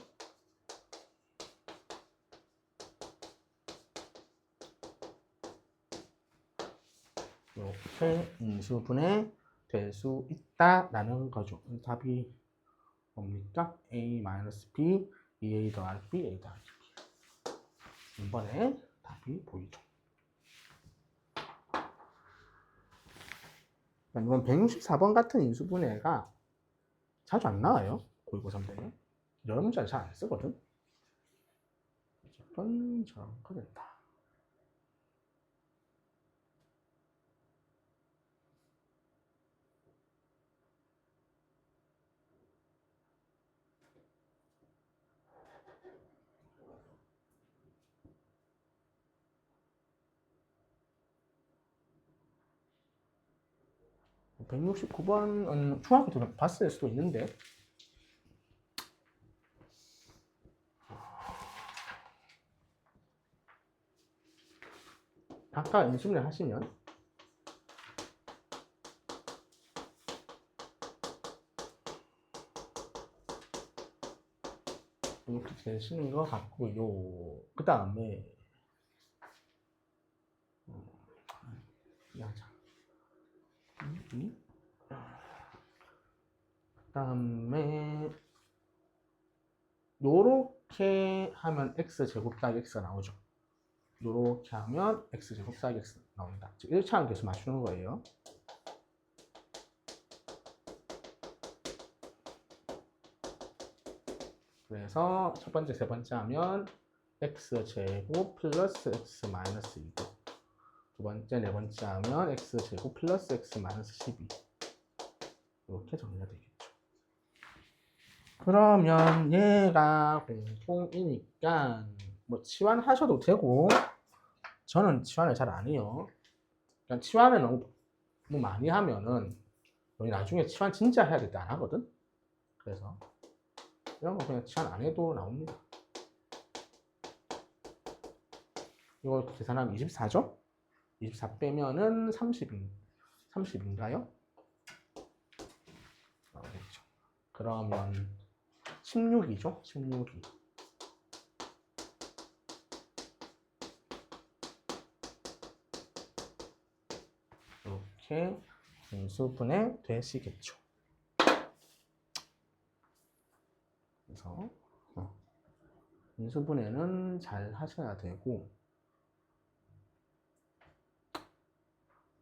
이렇게 인수분해 될 수 있다라는 거죠. 답이 뭡니까? A-B, 2A 더하기 B, A 더하기 B. 이번에 답이 보이죠. 이건 164번 같은 인수분해가 자주 안 나와요. 고일고3 때는. 여러 문제는 잘 안 쓰거든. 어쨌든 저렇게 된다. 뭐 169번은 중학교 때 봤을 수도 있는데 아까 인수분해 하시면 이렇게 되시는 것 같고요. 그 다음에 하자. 그 다음에 요렇게 하면 x제곱 더하기 x가 나오죠. 요렇게 하면 x제곱 더하기 x 나온다. 즉 1차원 계수 맞추는 거예요. 그래서 첫 번째, 세 번째 하면 x제곱 플러스 x 마이너스 2고 두 번째, 네 번째 하면 x제곱 플러스 x 마이너스 12 이렇게 정리가 되겠죠. 그러면 얘가 공통이니까 뭐 치환하셔도 되고 저는 치환을 잘 안 해요. 그러니까 치환을 너무 많이 하면은 여기 나중에 치환 진짜 해야 될 때 안 하거든. 그래서 이런 거 그냥 치환 안 해도 나옵니다. 이걸 계산하면 24죠? 24 빼면은 30인가요? 나오겠죠. 그러면 16이죠? 16이. 이렇게 인수분해 되시겠죠. 그래서 인수분해는 잘 하셔야 되고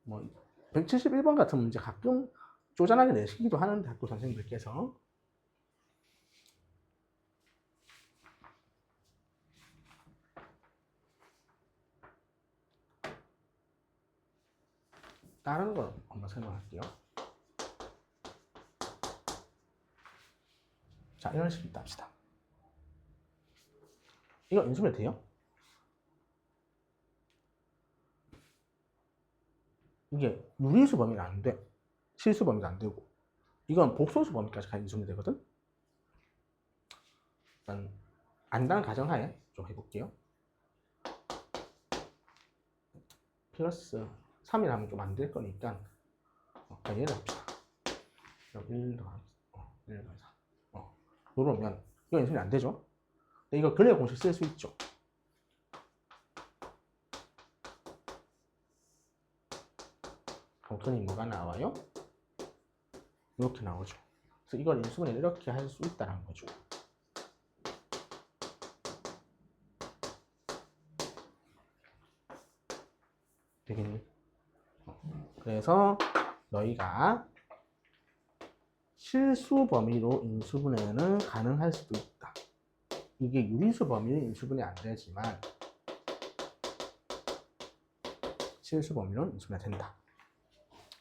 뭐 171번 같은 문제 가끔 쪼잔하게 내시기도 하는데 학교 선생님들께서 다른 걸 한번 설명할게요. 자, 이런 식으로 있다 합시다. 이거 인수분해 돼요? 이게 유리수 범위는 안 돼. 실수 범위도 안 되고. 이건 복소수 범위까지 가 인수분해 되거든. 일단 안다는 가정하에 좀 해볼게요. 플러스 3이라 하면 좀 안 될 거니까 그냥 얘를 합시다. 1 더하기 1 더하기 4. 그러면 이거 인수분해 안 되죠? 근데 이거 근해 공식 쓸 수 있죠. 그럼 뭐가 나와요? 이렇게 나오죠. 그래서 이걸 인수분해 이렇게 할 수 있다는 거죠. 되겠니? 그래서 너희가 실수 범위로 인수분해는 가능할 수도 있다. 이게 유리수 범위는 인수분해 안 되지만 실수 범위로는 인수분해 된다.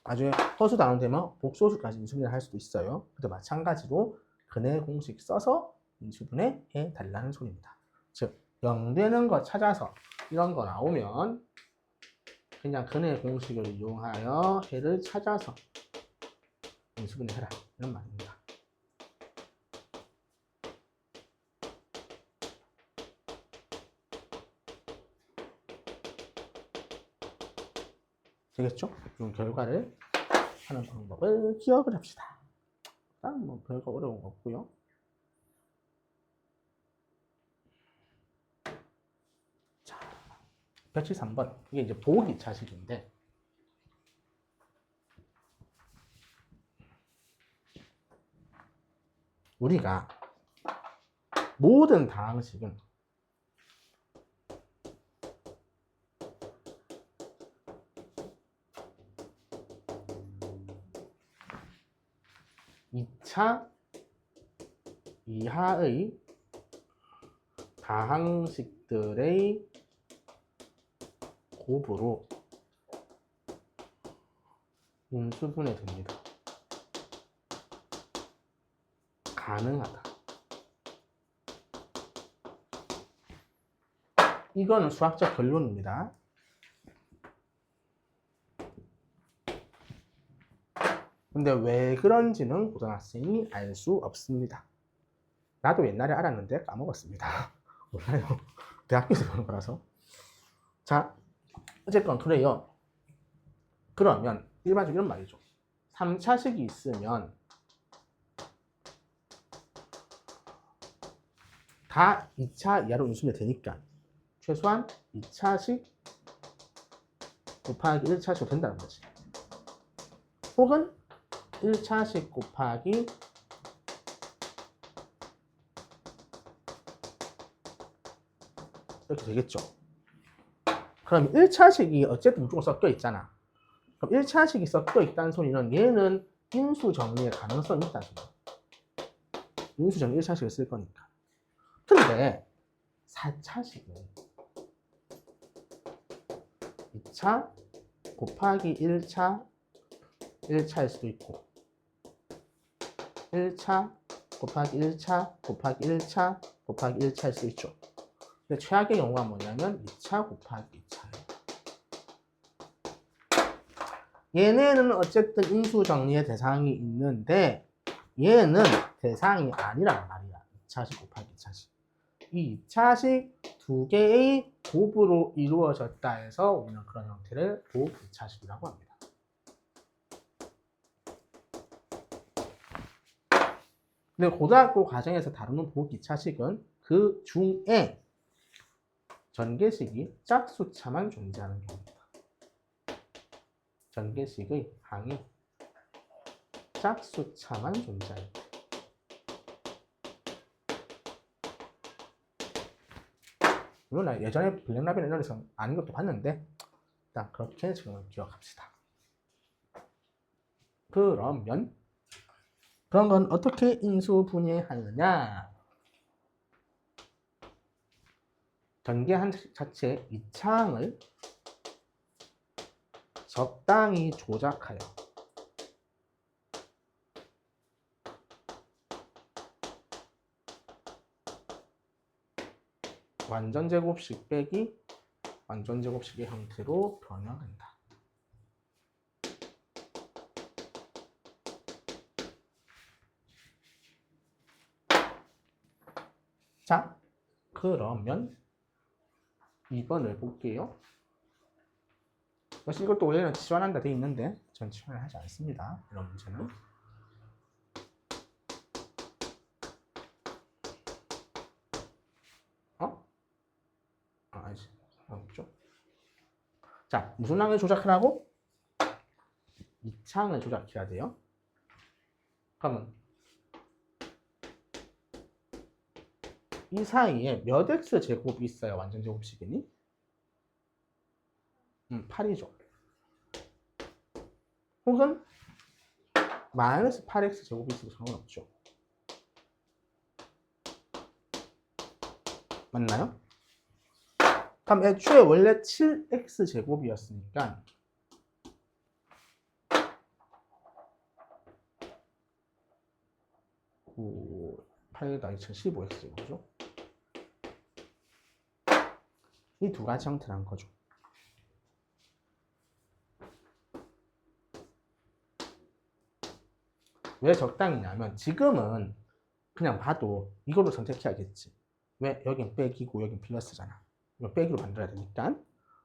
나중에 허수 다운되면 복소수까지 인수분해 할 수도 있어요. 근데 마찬가지로 근해 공식 써서 인수분해 해 달라는 소리입니다. 즉 0되는 거 찾아서 이런 거 나오면 그냥 근해 공식을 이용하여 해를 찾아서 인수분해 해라 이런 말입니다. 되겠죠? 이 결과를 하는 방법을 기억을 합시다. 일단 뭐 별거 어려운 거 없고요. 자, 173번. 이게 이제 보기 차식인데 우리가 모든 다항식은 이 차 이하의 다항식들의 곱으로 인수분해 됩니다. 가능하다. 이거는 수학적 결론입니다. 근데 왜 그런지는 고등학생이 알 수 없습니다. 나도 옛날에 알았는데 까먹었습니다. 몰라요. 대학교에서 배운 거라서. 자, 어쨌건 그래요. 그러면 일반적으로 이런 말이죠. 3차식이 있으면 다 2차 이하로 인수분해 되니까 최소한 2차식 곱하기 1차식으로 된다는 거지. 혹은 1차식 곱하기 이렇게 되겠죠. 그럼 1차식이 어쨌든 무조건 섞여 있잖아. 그럼 1차식이 섞여 있다는 소리는 얘는 인수 정리의 가능성이 있다는 소리야. 인수 정리 1차식을 쓸 거니까. 근데 4차식은 2차 곱하기 1차일 수도 있고 1차 곱하기 1차 곱하기 1차 곱하기 1차일 수도 있죠. 근데 최악의 경우가 뭐냐면 2차 곱하기 2차예요. 얘네는 어쨌든 인수 정리의 대상이 있는데 얘는 대상이 아니란 말이야. 2차식 곱하기 2차식. 이 2차식 두 개의 곱으로 이루어졌다 해서 우리는 그런 형태를 곱 2차식이라고 합니다. 근데 고등학교 과정에서 다루는 곱 2차식은 그 중에 전개식이 짝수차만 존재하는 경우입니다. 전개식의 항이 짝수차만 존재합니다. 물론 예전에 블랙라벨 이론에서 아닌 것도 봤는데 일단 그렇게 지금 기억합시다. 그러면 그런 건 어떻게 인수분해하느냐? 전개한 자체의 2차항을 적당히 조작하여 완전 제곱식 빼기 완전 제곱식의 형태로 변화된다. 자, 그러면 2번을 볼게요. 이것도 원래는 치환한다 돼 있는데 전 치환을 하지 않습니다. 이런 문제는. 아니지. 없죠. 자, 무슨 항을 조작하라고? 이 창을 조작해야 돼요. 그러면 이 사이에 몇 x 제곱이 있어야 완전 제곱식이니? 8이죠. 혹은 마이너스 8x 제곱이 있어도 상관없죠. 맞나요? 그럼 애초에 원래 7x 제곱이었으니까 8 더하기 15x 제곱이죠. 이 두 가지 형태란 거죠. 왜 적당히냐면 지금은 그냥 봐도 이걸로 선택해야겠지. 왜? 여긴 빼기고 여긴 플러스잖아. 이거 빼기로 만들어야 되니까.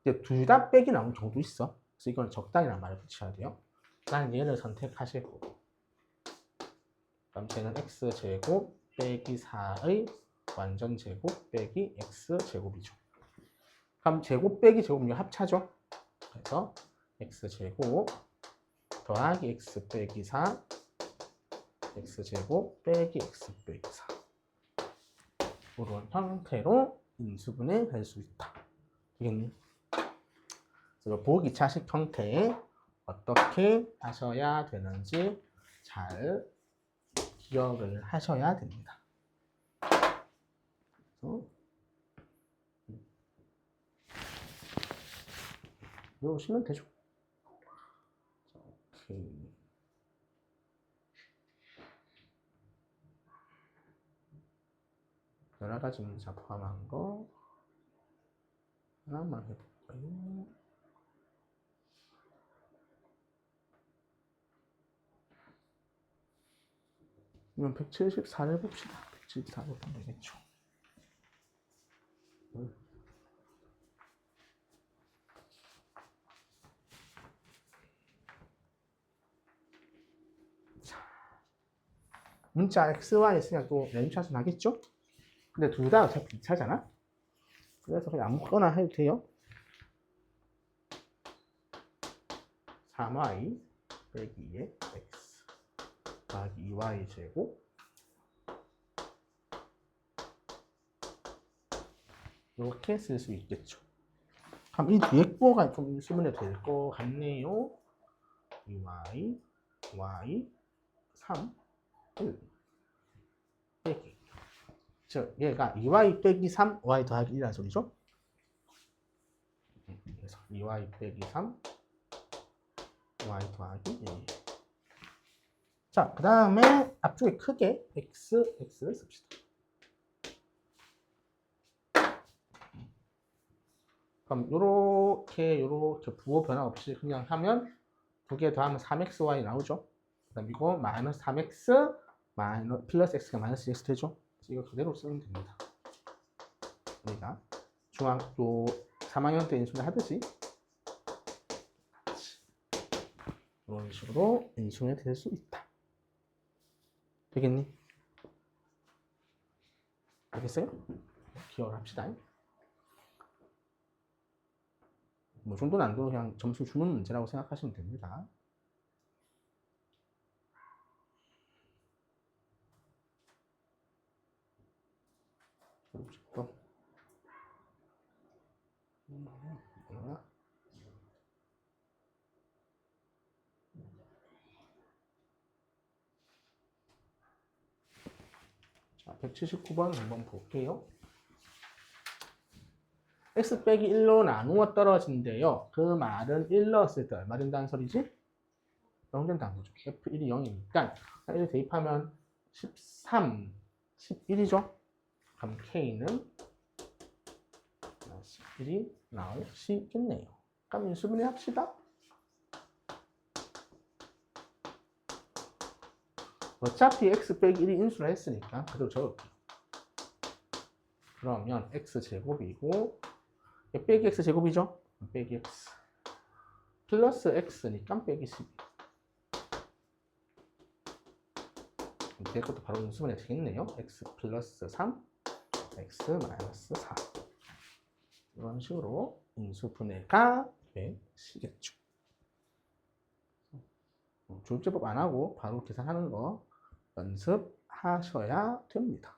근데 둘 다 빼기 나오는 경우도 있어. 그래서 이건 적당히란 말을 붙여야 돼요. 난 얘를 선택하실 거고. 그럼 쟤는 x제곱 빼기 4의 완전 제곱 빼기 x제곱이죠. 그럼 제곱 빼기 제곱 이거 합차죠. 그래서 x제곱 더하기 x 빼기 4 x제곱 빼기 x 빼기 4 이런 형태로 인수분해 될 수 있다. 되겠니? 그래서 보기 차식 형태에 어떻게 하셔야 되는지 잘 기억을 하셔야 됩니다. 외우시면 되죠. 오케이. 여러 가지 문자 포함한 거 하나만 해볼까요? 이건 174를 봅시다. 174를 보면 되겠죠. 자, 문자 x, y 있으니까 또 램차수 나겠죠? 근데 둘 다 어차피 2차잖아? 그래서 그냥 아무거나 해도 돼요. 3y 빼기 2의 x 더하기 2y 제곱 이렇게 쓸 수 있겠죠. 그럼 이 뒤에 거가 좀 쓰면 될 것 같네요. 2y, y, 3, 1 빼기 즉 얘가 2y 빼기 3, y 더하기 1이라는 소리죠. 그래서 2y 빼기 3, y 더하기 1. 자, 그 다음에 앞쪽에 크게 x, x를 씁시다. 그럼 요렇게 부호 변화 없이 그냥 하면 두 개 더하면 3xy 나오죠. 그 다음 이거 마이너스 3x 플러스 x가 마이너스 x 되죠. 이거 그대로 쓰면 됩니다. 우리가 중학교 3학년 때 인수를 하듯이 이런 식으로 인수가 될 수 있다. 되겠니? 알겠어요? 기억을 합시다. 뭐 정도 난도 그냥 점수 주는 문제라고 생각하시면 됩니다. 자, 179번 한번 볼게요. x 빼기 1로 나누어 떨어진대요. 그 말은 1 넣었을 때 얼마 된다는 소리지? 0 된다는 거죠. f1이 0이니까 1 대입하면 13, 11이죠. 그럼 k는 11이 나오시겠네요. 그럼 인수분해 합시다. 어차피 x 빼기 1이 인수를 했으니까 그대로 적을게요. 그러면 x제곱이고 빼기 x제곱이죠? 빼기 x 플러스 x니까 빼기 12. 뒤에 것도 바로 인수분해 되겠네요. x 플러스 3, x 마이너스 4. 이런 식으로 인수분해가 되시겠죠. 조율제법 안 하고 바로 계산하는 거 연습하셔야 됩니다.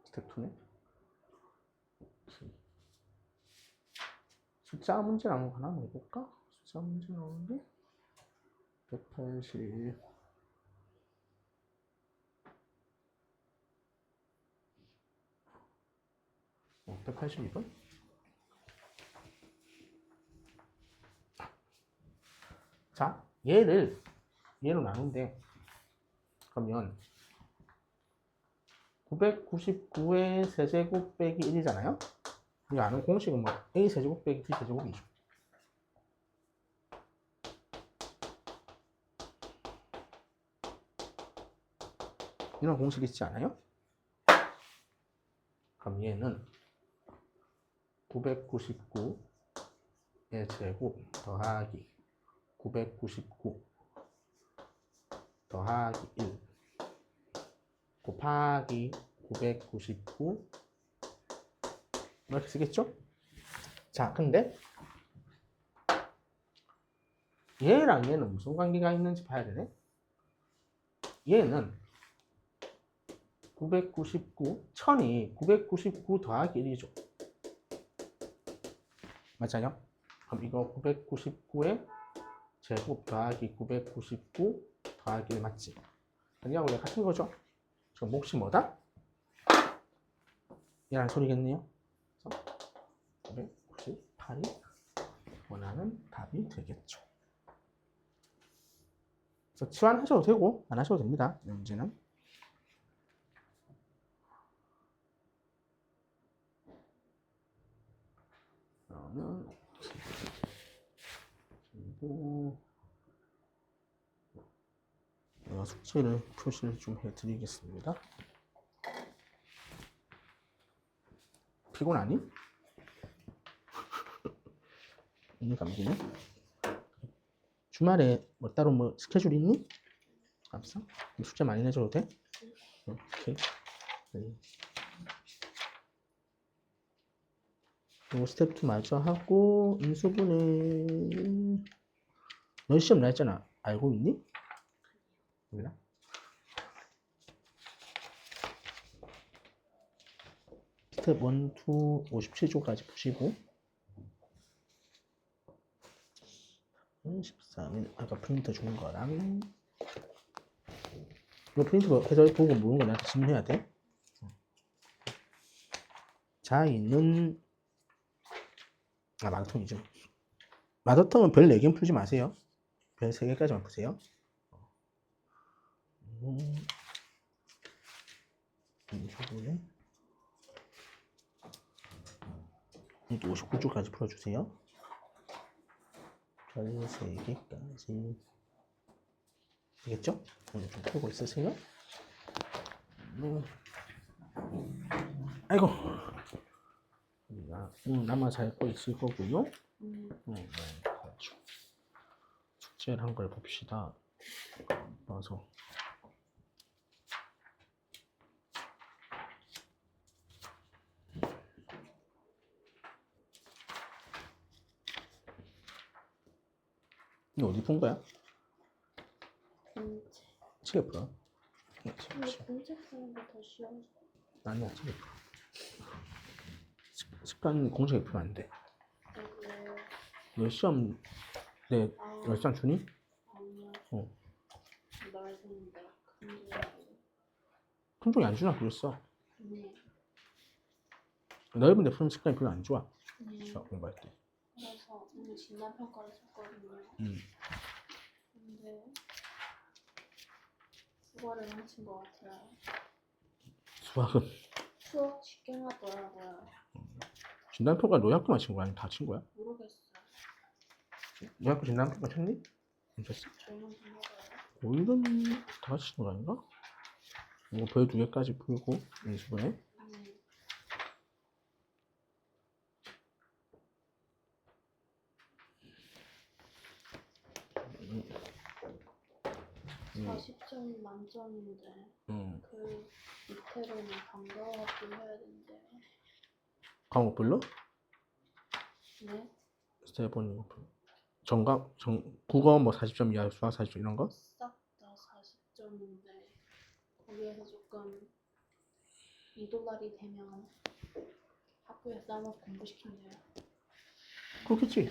스텝 2네. 숫자 문제 나온 거 하나 해볼까? 숫자 문제 나오는데 180 182번? 자, 얘로 나눈데 그러면 999의 세제곱 빼기 1이잖아요? 우리가 아는 공식은 뭐 a 세제곱 빼기 b 세제곱이죠. 이런 공식 있지 않아요? 그럼 얘는 999의 제곱 더하기 999 더하기 1 곱하기 999 이렇게 쓰겠죠? 자, 근데 얘랑 얘는 무슨 관계가 있는지 봐야 되네. 얘는 1000이 999 더하기 1이죠. 맞아요? 그럼 이거 999의 제곱 더하기 999 더하기 1 맞지? 여기하고 원래 같은 거죠? 지금 몫이 뭐다? 얘란 소리겠네요. 998이 원하는 답이 되겠죠. 그래서 치환하셔도 되고 안 하셔도 됩니다. 이 문제는. 그러면 그리고 내가 숙제를 표시를 좀 해드리겠습니다. 피곤하니? 오늘 감기네. 주말에 뭐 따로 뭐 스케줄 있니? 없어? 숙제 많이 내줘도 돼? 오케이. 그리고 스텝 2 마저 하고 인수분해. 너 시험 날짜나 알고 있니? 몰라? 스텝 1, 2, 57조까지 푸시고 13일 아까 프린터 준 거랑 이거 프린터 해서 보고 모르는 거 나한테 질문해야 돼. 자이는 마더텅이죠. 마더텅은 별 4개는 풀지 마세요. 별 3개까지만 푸세요. 이것도 59조까지 풀어주세요. 별 3개까지 되겠죠? 오늘 좀 풀고 있으세요. 아이고 남아 잘 거 있을 거고요. 그렇죠. 숙제를 한 걸 봅시다. 봐서 이거 어디 푼 거야? 공책. 책에 풀어. 근데 공책 쓰는 게 더 쉬워서. 아니야, 책에 풀어. 습관 공책에 풀면 안 돼. 너 시험 내 열상 주니? 아니야. 어. 나 품종이 안 주나 그랬어. 네. 넓은데 푸는 습관이 별로 안 좋아. 네. 수학 공부할 때. 그래서 오늘 진단 평가를 썼거든요. 근데 국어를 망친 것 같아요. 수학은 수업 쉽게 나더라고요. 진단평가 노약부만 친 거야? 아니면 다 친 거야? 모르겠어요. 노약부 진단평가 쳤니? 안 쳤어? 저희만 좀 먹어요. 오일은 다 같이 치는 거 아닌가? 이거 별 2개까지 풀고 연습을 해. 네. 음. 40점 만점인데 그 밑에로는 방과학도 해야 된대요. 과목별로? 네? 세 번. 국어 뭐 40점 이하, 수학 40점 이런 거? 싹 다 40점인데 거기에서 조금 이도달이 되면 학교에 싸놓고 공부시킨대요. 그렇겠지.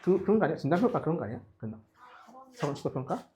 그런 거 아니야? 진단평가 그런 거 아니야? 그나? 그런데 서울시도 평가?